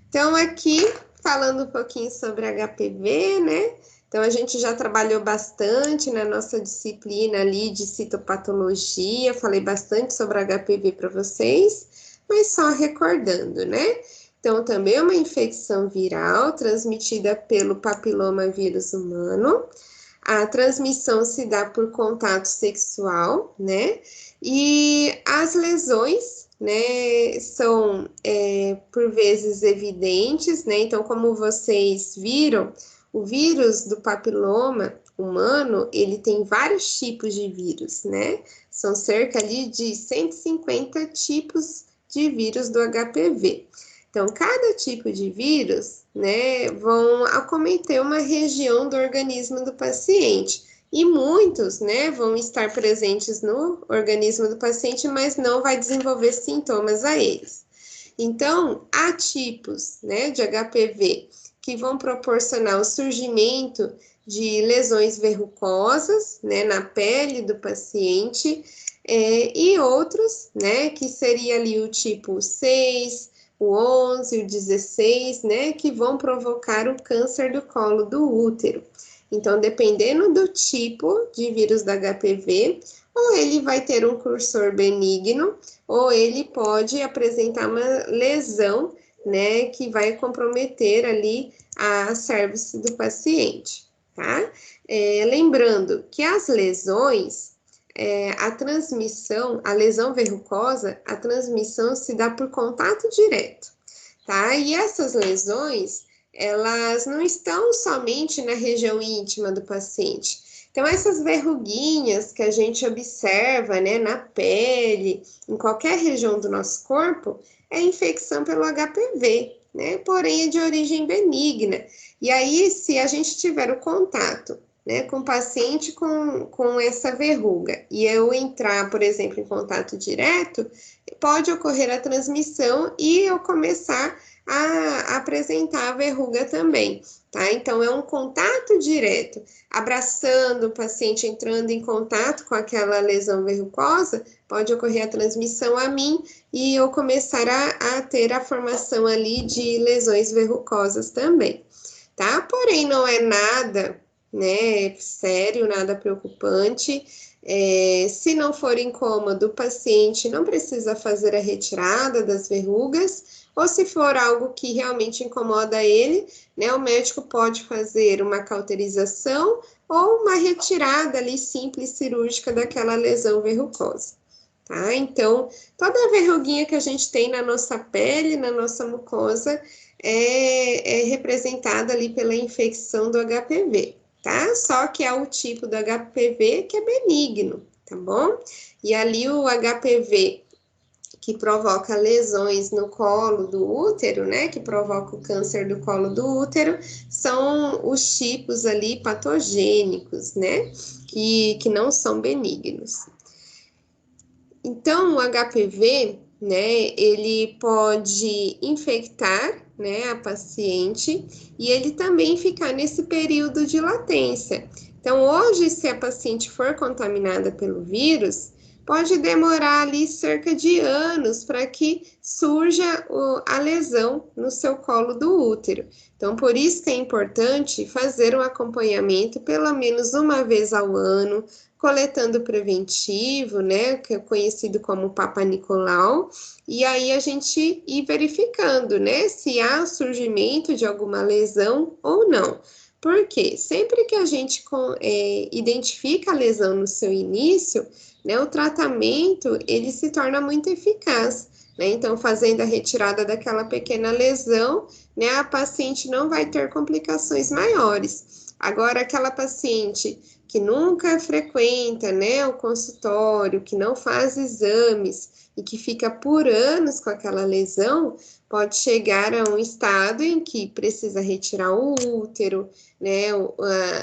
Então, aqui, falando um pouquinho sobre HPV, né? Então, a gente já trabalhou bastante na nossa disciplina ali de citopatologia, falei bastante sobre HPV para vocês, mas só recordando, né? Então, também é uma infecção viral transmitida pelo papiloma vírus humano. A transmissão se dá por contato sexual, né? E as lesões, né, são por vezes evidentes, né? Então, como vocês viram, o vírus do papiloma humano, ele tem vários tipos de vírus, né? São cerca ali de 150 tipos de vírus do HPV. Então, cada tipo de vírus, né, vão acometer uma região do organismo do paciente. E muitos, né, vão estar presentes no organismo do paciente, mas não vai desenvolver sintomas a eles. Então, há tipos, né, de HPV que vão proporcionar o surgimento de lesões verrucosas, né, na pele do paciente, e outros, né, que seria ali o tipo 6, o 11, o 16, né, que vão provocar o câncer do colo do útero. Então, dependendo do tipo de vírus da HPV, ou ele vai ter um cursor benigno, ou ele pode apresentar uma lesão, né, que vai comprometer ali a cervix do paciente, tá? Lembrando que as lesões, a transmissão, a lesão verrucosa, a transmissão se dá por contato direto, tá? E essas lesões, elas não estão somente na região íntima do paciente. Então, essas verruguinhas que a gente observa, né, na pele, em qualquer região do nosso corpo, é infecção pelo HPV, né? Porém é de origem benigna. E aí, se a gente tiver o contato, né, com o paciente com essa verruga, e eu entrar, por exemplo, em contato direto, pode ocorrer a transmissão e eu começar a apresentar a verruga também, tá? Então, é um contato direto, abraçando o paciente, entrando em contato com aquela lesão verrucosa, pode ocorrer a transmissão a mim e eu começar a ter a formação ali de lesões verrucosas também, tá? Porém, não é nada, né, sério, nada preocupante. Se não for incômodo, o paciente não precisa fazer a retirada das verrugas, ou se for algo que realmente incomoda ele, né, o médico pode fazer uma cauterização ou uma retirada ali simples cirúrgica daquela lesão verrucosa, tá? Então, toda a verruguinha que a gente tem na nossa pele, na nossa mucosa, é representada ali pela infecção do HPV, tá? Só que é o tipo do HPV que é benigno, tá bom? E ali o HPV que provoca lesões no colo do útero, né, que provoca o câncer do colo do útero, são os tipos ali patogênicos, né, que não são benignos. Então, o HPV, né, ele pode infectar, né, a paciente e ele também ficar nesse período de latência. Então, hoje, se a paciente for contaminada pelo vírus, pode demorar ali cerca de anos para que surja a lesão no seu colo do útero. Então, por isso que é importante fazer um acompanhamento pelo menos uma vez ao ano, coletando preventivo, né, que é conhecido como Papa Nicolau, e aí a gente ir verificando, né, se há surgimento de alguma lesão ou não. Porque sempre que a gente identifica a lesão no seu início, né, o tratamento, ele se torna muito eficaz, né, então fazendo a retirada daquela pequena lesão, né, a paciente não vai ter complicações maiores. Agora, aquela paciente que nunca frequenta, né, o consultório, que não faz exames e que fica por anos com aquela lesão, pode chegar a um estado em que precisa retirar o útero, né,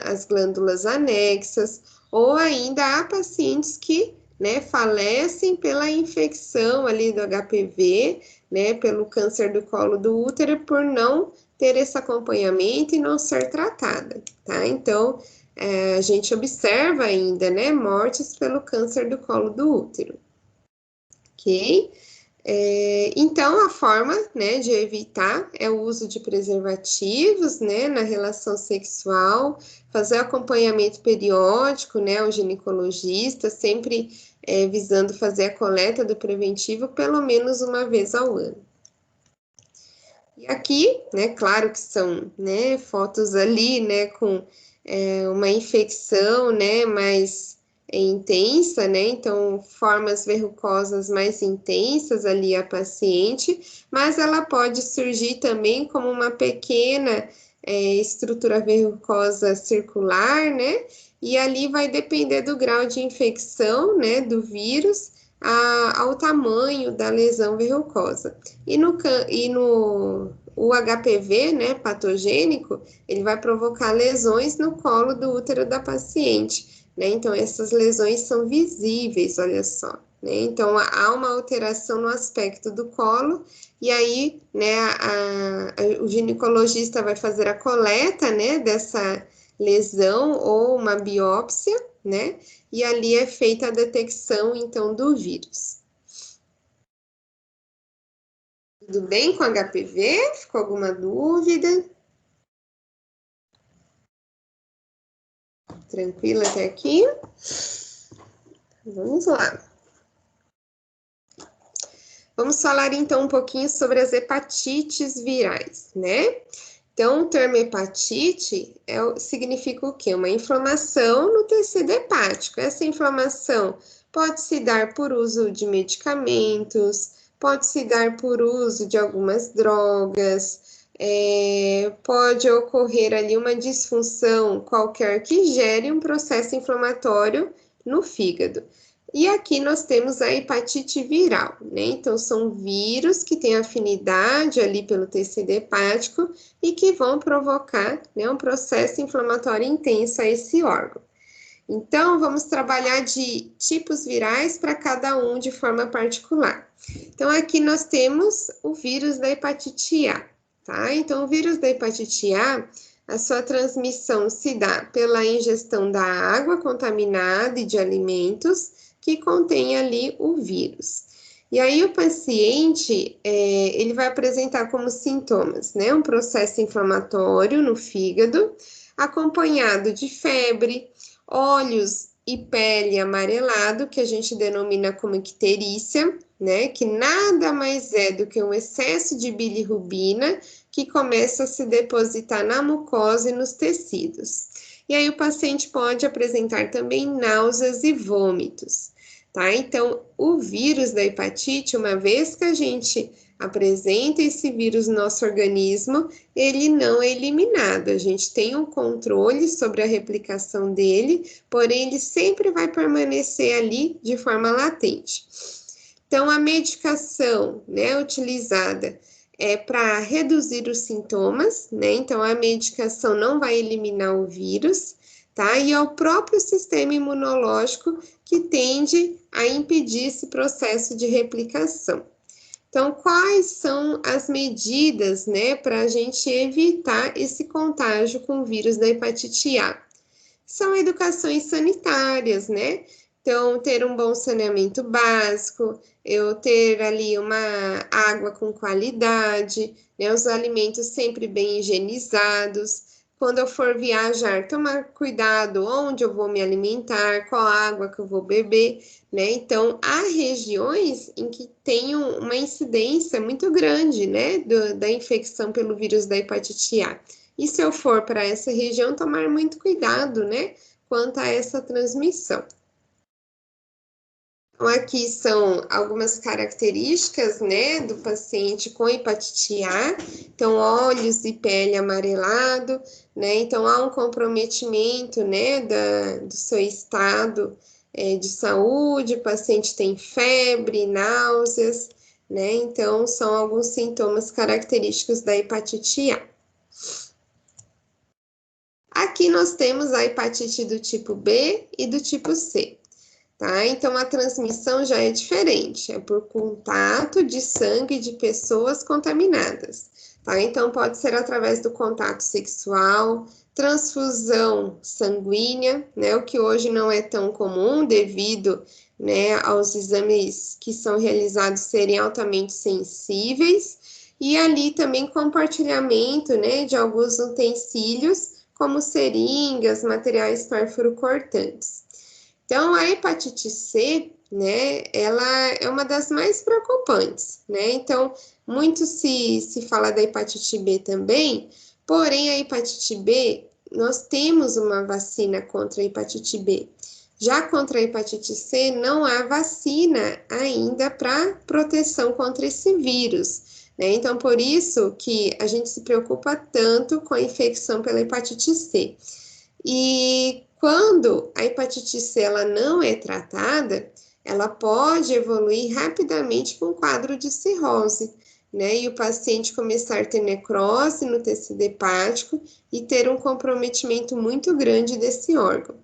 as glândulas anexas, ou ainda há pacientes que, né, falecem pela infecção ali do HPV, né, pelo câncer do colo do útero, por não ter esse acompanhamento e não ser tratada, tá? Então, a gente observa ainda, né, mortes pelo câncer do colo do útero, ok? Então, a forma, né, de evitar é o uso de preservativos, né, na relação sexual, fazer acompanhamento periódico, né, ao ginecologista, sempre visando fazer a coleta do preventivo pelo menos uma vez ao ano. E aqui, né, claro que são, né, fotos ali, né, com uma infecção, né, mais intensa, né, então formas verrucosas mais intensas ali a paciente, mas ela pode surgir também como uma pequena estrutura verrucosa circular, né, e ali vai depender do grau de infecção, né, do vírus, ao tamanho da lesão verrucosa. E o HPV, né, patogênico, ele vai provocar lesões no colo do útero da paciente, né? Então, essas lesões são visíveis, olha só, né? Então, há uma alteração no aspecto do colo, e aí, né, o ginecologista vai fazer a coleta, né, dessa lesão ou uma biópsia, né? E ali é feita a detecção, então, do vírus. Tudo bem com HPV? Ficou alguma dúvida? Tranquilo até aqui? Vamos lá. Vamos falar, então, um pouquinho sobre as hepatites virais, né? Então, o termo hepatite significa o quê? Uma inflamação no tecido hepático. Essa inflamação pode se dar por uso de medicamentos, pode se dar por uso de algumas drogas, pode ocorrer ali uma disfunção qualquer que gere um processo inflamatório no fígado. E aqui nós temos a hepatite viral, né? Então, são vírus que têm afinidade ali pelo tecido hepático e que vão provocar, né, um processo inflamatório intenso a esse órgão. Então, vamos trabalhar de tipos virais para cada um de forma particular. Então, aqui nós temos o vírus da hepatite A, tá? Então, o vírus da hepatite a sua transmissão se dá pela ingestão da água contaminada e de alimentos que contém ali o vírus. E aí o paciente, ele vai apresentar como sintomas, né, um processo inflamatório no fígado, acompanhado de febre, olhos e pele amarelado, que a gente denomina como icterícia, né, que nada mais é do que um excesso de bilirrubina que começa a se depositar na mucosa e nos tecidos. E aí o paciente pode apresentar também náuseas e vômitos, tá? Então, o vírus da hepatite, uma vez que a gente apresenta esse vírus no nosso organismo, ele não é eliminado. A gente tem um controle sobre a replicação dele, porém ele sempre vai permanecer ali de forma latente. Então, a medicação, né, utilizada é para reduzir os sintomas, né? Então, a medicação não vai eliminar o vírus, tá? E é o próprio sistema imunológico que tende a impedir esse processo de replicação. Então, quais são as medidas, né, para a gente evitar esse contágio com o vírus da hepatite A? São educações sanitárias, né? Então, ter um bom saneamento básico, eu ter ali uma água com qualidade, né? Os alimentos sempre bem higienizados. Quando eu for viajar, tomar cuidado onde eu vou me alimentar, qual água que eu vou beber, né? Então, há regiões em que tem uma incidência muito grande, né, da infecção pelo vírus da hepatite A. E se eu for para essa região, tomar muito cuidado, né, quanto a essa transmissão. Então, aqui são algumas características, né, do paciente com hepatite A. Então, olhos e pele amarelado, né, então há um comprometimento, né, do seu estado de saúde, o paciente tem febre, náuseas, né, então são alguns sintomas característicos da hepatite A. Aqui nós temos a hepatite do tipo B e do tipo C. Tá? Então, a transmissão já é diferente, é por contato de sangue de pessoas contaminadas, tá? Então, pode ser através do contato sexual, transfusão sanguínea, né? O que hoje não é tão comum devido, né, aos exames que são realizados serem altamente sensíveis, e ali também compartilhamento, né, de alguns utensílios, como seringas, materiais pérfuro-cortantes. Então, a hepatite C, né, ela é uma das mais preocupantes, né? Então, muito se fala da hepatite B também, porém, a hepatite B, nós temos uma vacina contra a hepatite B. Já contra a hepatite C, não há vacina ainda para proteção contra esse vírus, né? Então, por isso que a gente se preocupa tanto com a infecção pela hepatite C. E quando a hepatite C ela não é tratada, ela pode evoluir rapidamente com um quadro de cirrose, né? E o paciente começar a ter necrose no tecido hepático e ter um comprometimento muito grande desse órgão.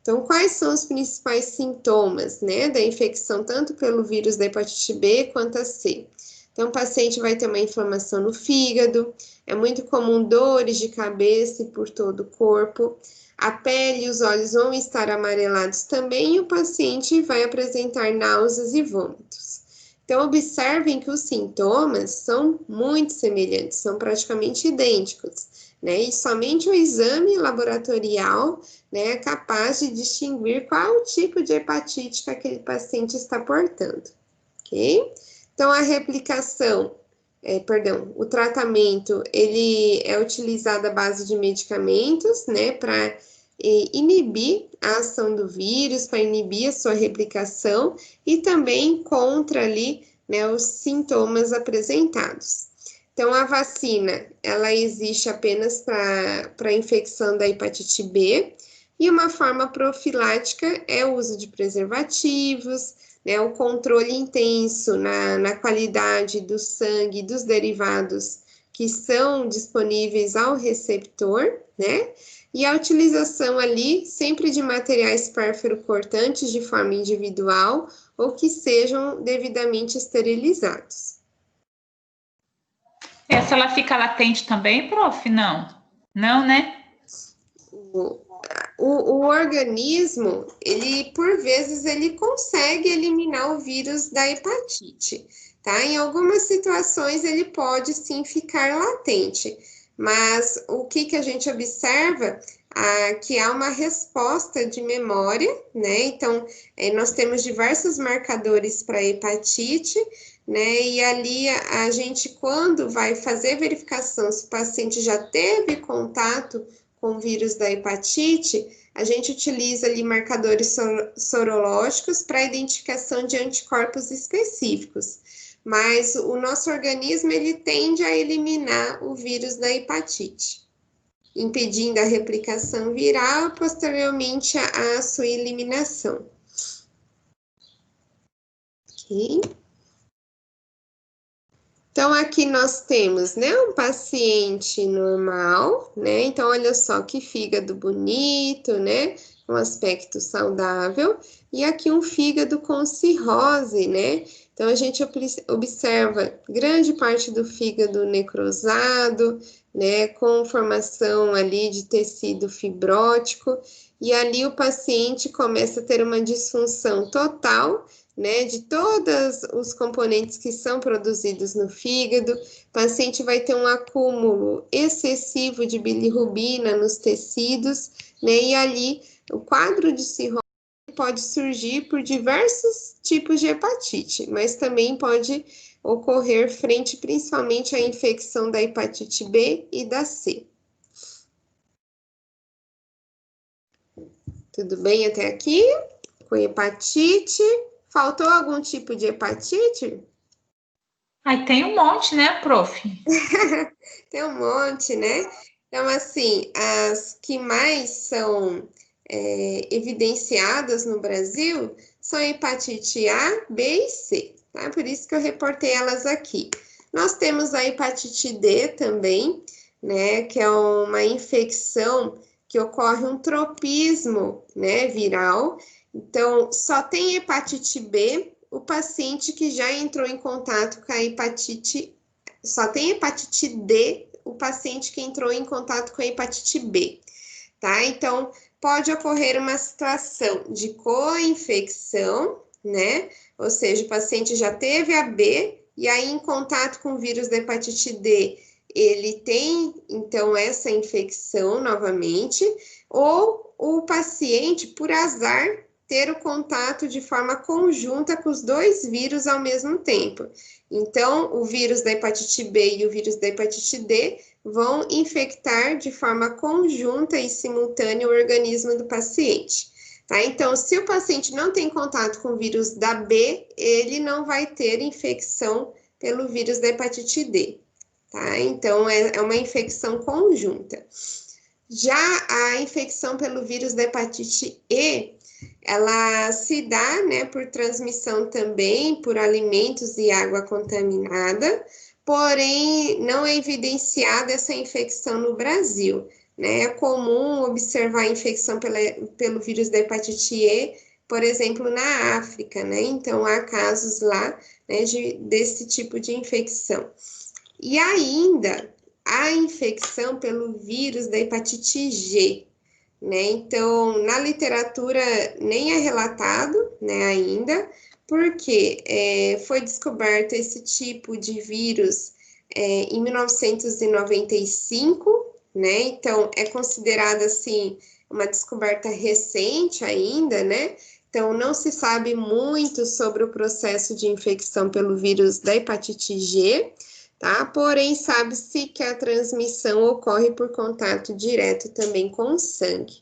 Então, quais são os principais sintomas, né, da infecção tanto pelo vírus da hepatite B quanto a C? Então, o paciente vai ter uma inflamação no fígado, é muito comum dores de cabeça e por todo o corpo, a pele e os olhos vão estar amarelados também e o paciente vai apresentar náuseas e vômitos. Então, observem que os sintomas são muito semelhantes, são praticamente idênticos, né? E somente o exame laboratorial, né, é capaz de distinguir qual o tipo de hepatite que aquele paciente está portando, ok? Então, a replicação, o tratamento, ele é utilizado à base de medicamentos, né, para inibir a ação do vírus, para inibir a sua replicação e também contra ali, né, os sintomas apresentados. Então, a vacina, ela existe apenas para a infecção da hepatite B, E uma forma profilática é o uso de preservativos, né, o controle intenso na qualidade do sangue e dos derivados que são disponíveis ao receptor, né? E a utilização ali sempre de materiais pérfuro-cortantes de forma individual ou que sejam devidamente esterilizados. Essa ela fica latente também, prof? Não. Não, né? O organismo, ele, por vezes, ele consegue eliminar o vírus da hepatite, tá? Em algumas situações, ele pode, sim, ficar latente, mas o que a gente observa? Que há uma resposta de memória, né? Então, nós temos diversos marcadores para hepatite, né? E ali a gente, quando vai fazer verificação se o paciente já teve contato com o vírus da hepatite, a gente utiliza ali marcadores sorológicos para identificação de anticorpos específicos. Mas o nosso organismo, ele tende a eliminar o vírus da hepatite, impedindo a replicação viral e posteriormente a sua eliminação. Ok? Então, aqui nós temos, né, um paciente normal, né? Então, olha só que fígado bonito, né? Um aspecto saudável. E aqui um fígado com cirrose, né? Então, a gente observa grande parte do fígado necrosado, né? Com formação ali de tecido fibrótico. E ali o paciente começa a ter uma disfunção total, né, de todos os componentes que são produzidos no fígado. O paciente vai ter um acúmulo excessivo de bilirrubina nos tecidos, né, e ali o quadro de cirrose pode surgir por diversos tipos de hepatite, mas também pode ocorrer frente principalmente à infecção da hepatite B e da C. Tudo bem até aqui? Com hepatite. Faltou algum tipo de hepatite? Aí tem um monte, né, prof? Tem um monte, né? Então, assim, as que mais são evidenciadas no Brasil são a hepatite A, B e C, tá? Por isso que eu reportei elas aqui. Nós temos a hepatite D também, né? Que é uma infecção que ocorre um tropismo, né, viral. Então, só tem hepatite B o paciente que já entrou em contato com a hepatite. Só tem hepatite D o paciente que entrou em contato com a hepatite B, tá? Então, pode ocorrer uma situação de co-infecção, né? Ou seja, o paciente já teve a B e aí em contato com o vírus da hepatite D, ele tem, então, essa infecção novamente, ou o paciente, por azar, ter o contato de forma conjunta com os dois vírus ao mesmo tempo. Então, o vírus da hepatite B e o vírus da hepatite D vão infectar de forma conjunta e simultânea o organismo do paciente. Tá? Então, se o paciente não tem contato com o vírus da B, ele não vai ter infecção pelo vírus da hepatite D. Tá? Então, é uma infecção conjunta. Já a infecção pelo vírus da hepatite E, ela se dá, né, por transmissão também, por alimentos e água contaminada, porém não é evidenciada essa infecção no Brasil, né? É comum observar a infecção pelo vírus da hepatite E, por exemplo, na África, né? Então, há casos lá, né, desse tipo de infecção. E ainda a infecção pelo vírus da hepatite G, né? Então, na literatura nem é relatado, né, ainda, porque foi descoberto esse tipo de vírus em 1995, né? Então, é considerado, assim, uma descoberta recente ainda, né? Então, não se sabe muito sobre o processo de infecção pelo vírus da hepatite G, tá? Porém, sabe-se que a transmissão ocorre por contato direto também com o sangue,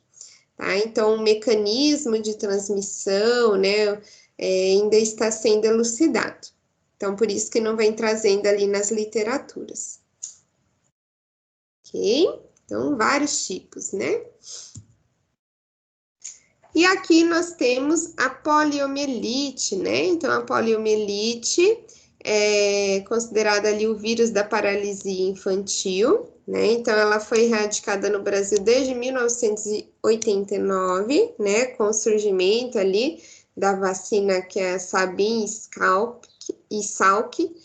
tá? Então, o mecanismo de transmissão, né, ainda está sendo elucidado. Então, por isso que não vem trazendo ali nas literaturas. Ok? Então, vários tipos, né? E aqui nós temos a poliomielite, né? Então, a poliomielite é considerada ali o vírus da paralisia infantil, né? Então, ela foi erradicada no Brasil desde 1989, né? Com o surgimento ali da vacina que é a Sabin e Salk.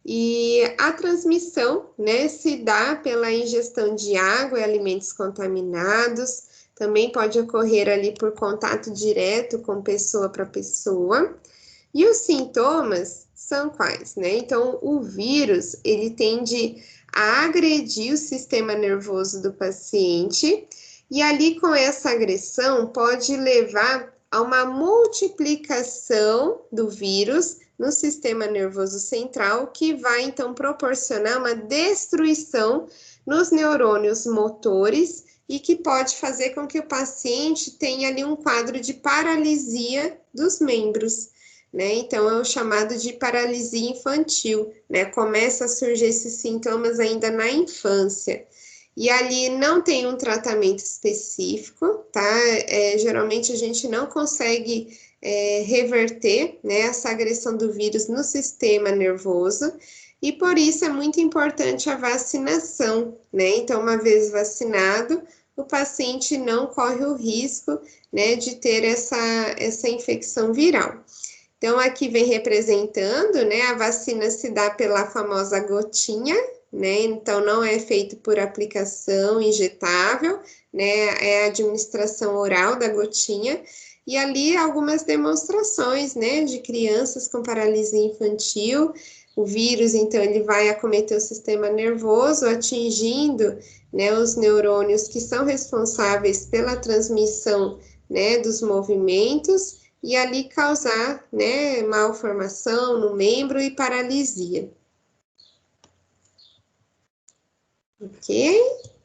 E a transmissão, né, se dá pela ingestão de água e alimentos contaminados, também pode ocorrer ali por contato direto com pessoa para pessoa. E os sintomas são quais, né? Então, o vírus, ele tende a agredir o sistema nervoso do paciente, e ali com essa agressão pode levar a uma multiplicação do vírus no sistema nervoso central, que vai então proporcionar uma destruição nos neurônios motores e que pode fazer com que o paciente tenha ali um quadro de paralisia dos membros, né? Então, é o chamado de paralisia infantil, né? Começa a surgir esses sintomas ainda na infância. E ali não tem um tratamento específico, tá? Geralmente a gente não consegue reverter, né, essa agressão do vírus no sistema nervoso, e por isso é muito importante a vacinação, né? Então, uma vez vacinado, o paciente não corre o risco, né, de ter essa infecção viral. Então, aqui vem representando, né, a vacina se dá pela famosa gotinha, né, então não é feito por aplicação injetável, né, é a administração oral da gotinha, e ali algumas demonstrações, né, de crianças com paralisia infantil. O vírus, então, ele vai acometer o sistema nervoso, atingindo, né, os neurônios que são responsáveis pela transmissão, né, dos movimentos, e ali causar, né, malformação no membro e paralisia. Ok?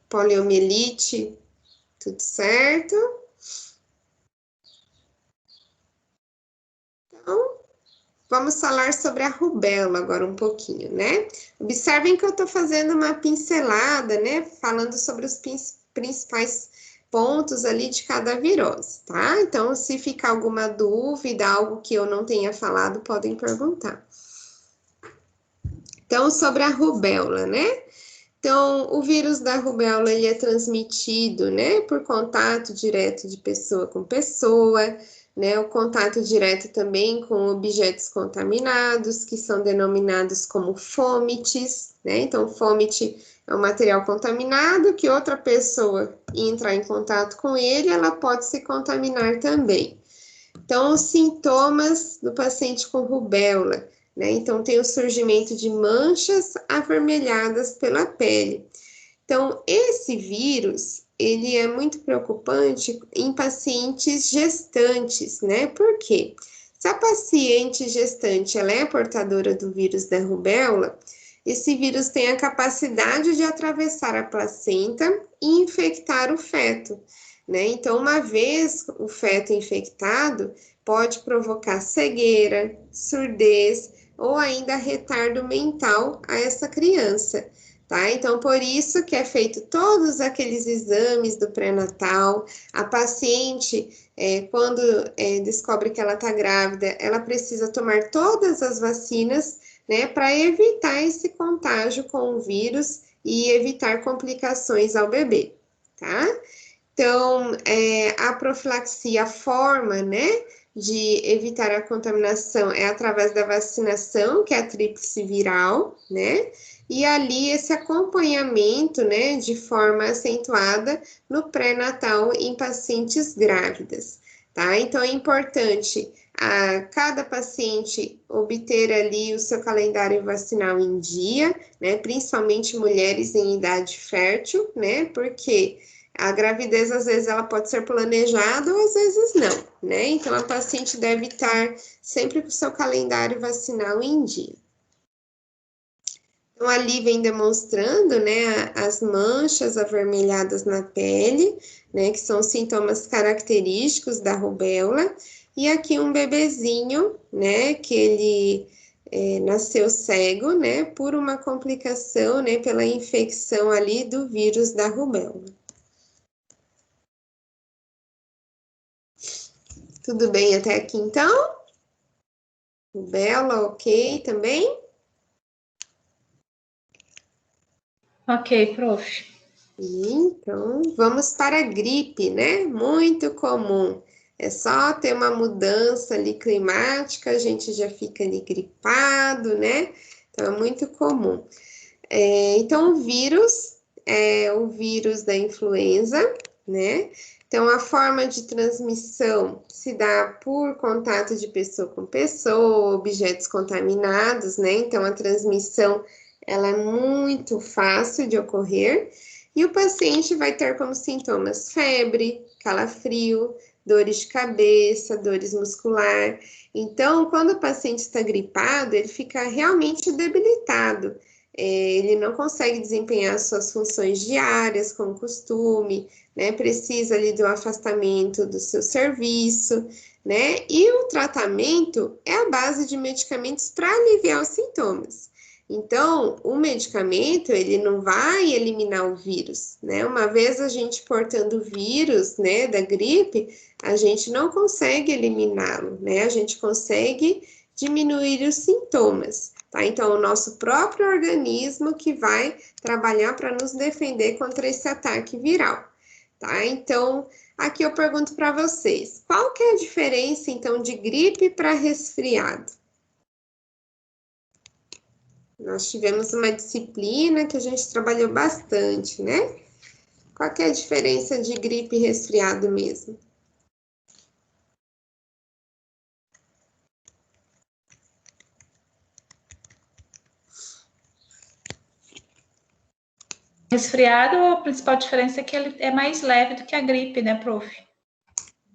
Poliomielite, tudo certo? Então, vamos falar sobre a rubéola agora um pouquinho, né? Observem que eu tô fazendo uma pincelada, né, falando sobre os principais pontos ali de cada virose, tá? Então, se ficar alguma dúvida, algo que eu não tenha falado, podem perguntar. Então, sobre a rubéola, né? Então, o vírus da rubéola, ele é transmitido, né, por contato direto de pessoa com pessoa, né, o contato direto também com objetos contaminados, que são denominados como fomites, né? Então, fomite é um material contaminado que outra pessoa entrar em contato com ele, ela pode se contaminar também. Então, os sintomas do paciente com rubéola, né? Então, tem o surgimento de manchas avermelhadas pela pele. Então, esse vírus, ele é muito preocupante em pacientes gestantes, né? Por quê? Se a paciente gestante, ela é portadora do vírus da rubéola, esse vírus tem a capacidade de atravessar a placenta e infectar o feto, né? Então, uma vez o feto infectado, pode provocar cegueira, surdez ou ainda retardo mental a essa criança, tá? Então, por isso que é feito todos aqueles exames do pré-natal. A paciente, quando descobre que ela está grávida, ela precisa tomar todas as vacinas, né, para evitar esse contágio com o vírus e evitar complicações ao bebê, tá? Então, a profilaxia, a forma, né, de evitar a contaminação é através da vacinação, que é a tríplice viral, né, e ali esse acompanhamento, né, de forma acentuada no pré-natal em pacientes grávidas, tá? Então, é importante a cada paciente obter ali o seu calendário vacinal em dia, né, principalmente mulheres em idade fértil, né, porque a gravidez, às vezes, ela pode ser planejada ou às vezes não, né? Então, a paciente deve estar sempre com o seu calendário vacinal em dia. Então, ali vem demonstrando, né, as manchas avermelhadas na pele, né, que são sintomas característicos da rubéola. E aqui um bebezinho, né, que ele nasceu cego, né, por uma complicação, né, pela infecção ali do vírus da rubéola. Tudo bem até aqui, então? Bela, ok também? Ok, prof. Então, vamos para a gripe, né? Muito comum. É só ter uma mudança ali climática, a gente já fica ali gripado, né? Então, é muito comum. Então, o vírus é o vírus da influenza, né? Então, a forma de transmissão se dá por contato de pessoa com pessoa, objetos contaminados, né? Então, a transmissão, ela é muito fácil de ocorrer e o paciente vai ter como sintomas febre, calafrio, dores de cabeça, dores muscular. Então, quando o paciente está gripado, ele fica realmente debilitado. Ele não consegue desempenhar suas funções diárias como costume, né? Precisa ali do afastamento do seu serviço, né? E o tratamento é a base de medicamentos para aliviar os sintomas. Então, o medicamento, ele não vai eliminar o vírus, né? Uma vez a gente portando o vírus, né, da gripe, a gente não consegue eliminá-lo, né? A gente consegue diminuir os sintomas. Tá? Então, o nosso próprio organismo que vai trabalhar para nos defender contra esse ataque viral. Tá? Então, aqui eu pergunto para vocês, qual que é a diferença, então, de gripe para resfriado? Nós tivemos uma disciplina que a gente trabalhou bastante, né? Qual que é a diferença de gripe e resfriado mesmo? Resfriado, a principal diferença é que ele é mais leve do que a gripe, né, prof?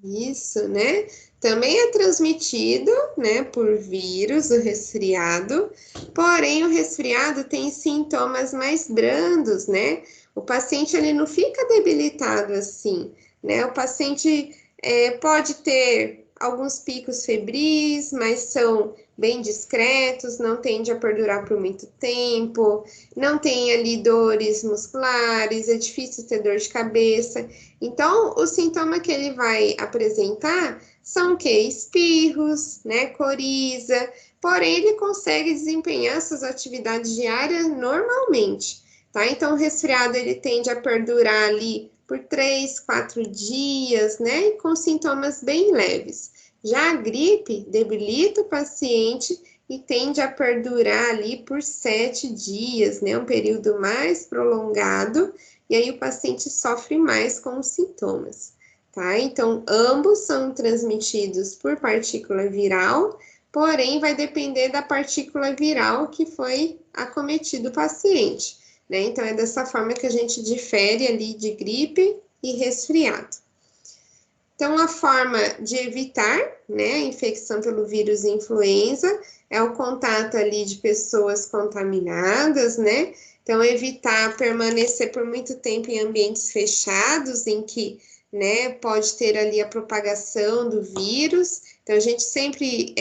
Isso, né? Também é transmitido, né, por vírus, o resfriado, porém o resfriado tem sintomas mais brandos, né? O paciente ele não fica debilitado assim, né? O paciente pode ter alguns picos febris, mas são bem discretos, não tende a perdurar por muito tempo, não tem ali dores musculares, é difícil ter dor de cabeça. Então, o sintoma que ele vai apresentar são o quê? Espirros, né, coriza, porém ele consegue desempenhar suas atividades diárias normalmente, tá? Então, o resfriado ele tende a perdurar ali por 3, 4 dias, né, com sintomas bem leves. Já a gripe debilita o paciente e tende a perdurar ali por 7 dias, né, um período mais prolongado, e aí o paciente sofre mais com os sintomas, tá? Então, ambos são transmitidos por partícula viral, porém vai depender da partícula viral que foi acometido o paciente, né? Então, é dessa forma que a gente difere ali de gripe e resfriado. Então, a forma de evitar, né, a infecção pelo vírus influenza é o contato ali de pessoas contaminadas, né? Então, evitar permanecer por muito tempo em ambientes fechados, em que, né, pode ter ali a propagação do vírus. Então, a gente sempre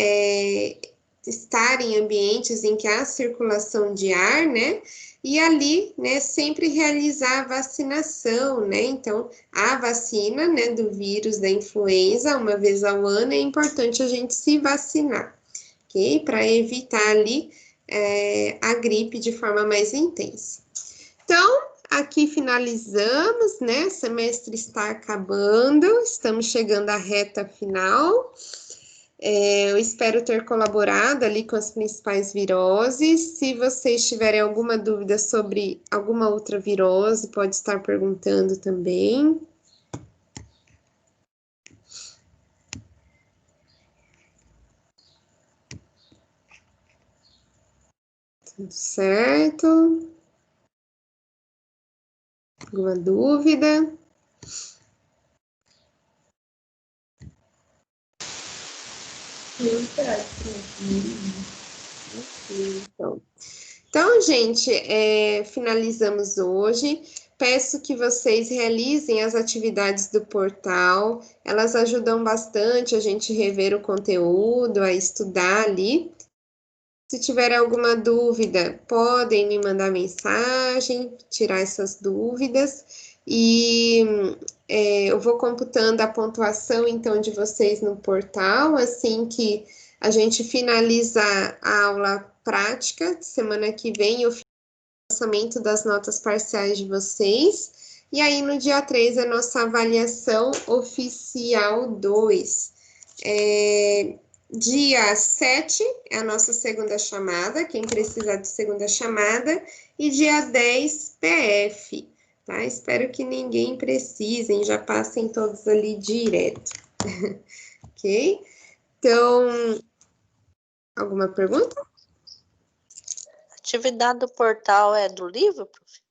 estar em ambientes em que há circulação de ar, né? E ali, né, sempre realizar a vacinação, né? Então, a vacina, né, do vírus da influenza, uma vez ao ano, é importante a gente se vacinar, ok? Para evitar ali a gripe de forma mais intensa. Então, aqui finalizamos, né? O semestre está acabando, estamos chegando à reta final. Eu espero ter colaborado ali com as principais viroses. Se vocês tiverem alguma dúvida sobre alguma outra virose, pode estar perguntando também. Tudo certo? Alguma dúvida? Então, gente, finalizamos hoje. Peço que vocês realizem as atividades do portal. Elas ajudam bastante a gente rever o conteúdo, a estudar ali. Se tiver alguma dúvida, podem me mandar mensagem, tirar essas dúvidas. E eu vou computando a pontuação, então, de vocês no portal, assim que a gente finalizar a aula prática, semana que vem, eu fiz o lançamento das notas parciais de vocês, e aí no dia 3 a nossa avaliação oficial 2. Dia 7 é a nossa segunda chamada, quem precisar de segunda chamada, e dia 10, PF, tá? Espero que ninguém precisem, já passem todos ali direto, ok? Então, alguma pergunta? Atividade do portal é do livro, prof?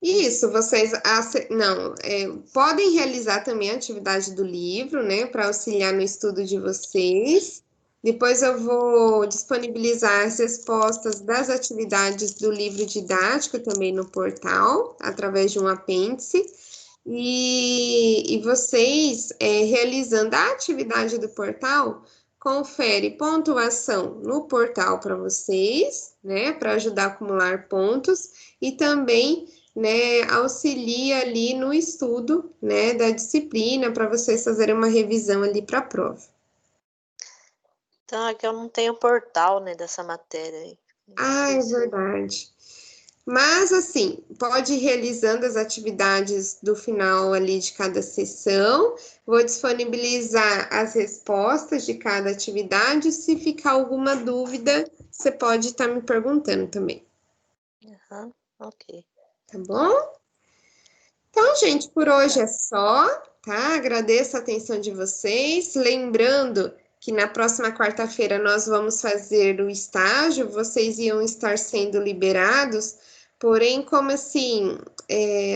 Isso, vocês podem realizar também a atividade do livro, né, para auxiliar no estudo de vocês. Depois eu vou disponibilizar as respostas das atividades do livro didático também no portal, através de um apêndice. E vocês, realizando a atividade do portal, confere pontuação no portal para vocês, né, para ajudar a acumular pontos, e também, né, auxilia ali no estudo, né, da disciplina, para vocês fazerem uma revisão ali para a prova. Então, é que eu não tenho portal, né, dessa matéria aí. Ah, é verdade. Mas, assim, pode ir realizando as atividades do final ali de cada sessão. Vou disponibilizar as respostas de cada atividade. Se ficar alguma dúvida, você pode estar me perguntando também. Ok. Tá bom? Então, gente, por hoje é só, tá? Agradeço a atenção de vocês. Lembrando que na próxima quarta-feira nós vamos fazer o estágio, vocês iam estar sendo liberados, porém, como assim,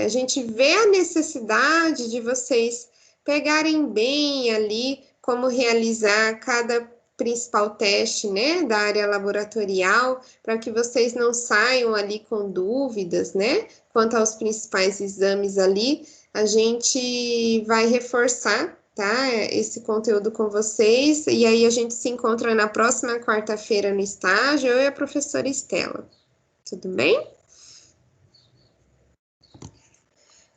a gente vê a necessidade de vocês pegarem bem ali como realizar cada principal teste, né, da área laboratorial, para que vocês não saiam ali com dúvidas, né, quanto aos principais exames ali, a gente vai reforçar, tá, esse conteúdo com vocês, e aí a gente se encontra na próxima quarta-feira no estágio, eu e a professora Estela. Tudo bem?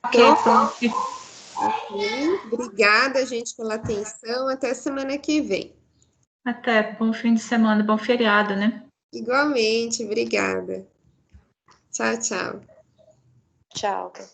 Ok, prof. Obrigada, gente, pela atenção. Até semana que vem. Até, bom fim de semana, bom feriado, né? Igualmente, obrigada. Tchau, tchau. Tchau, prof.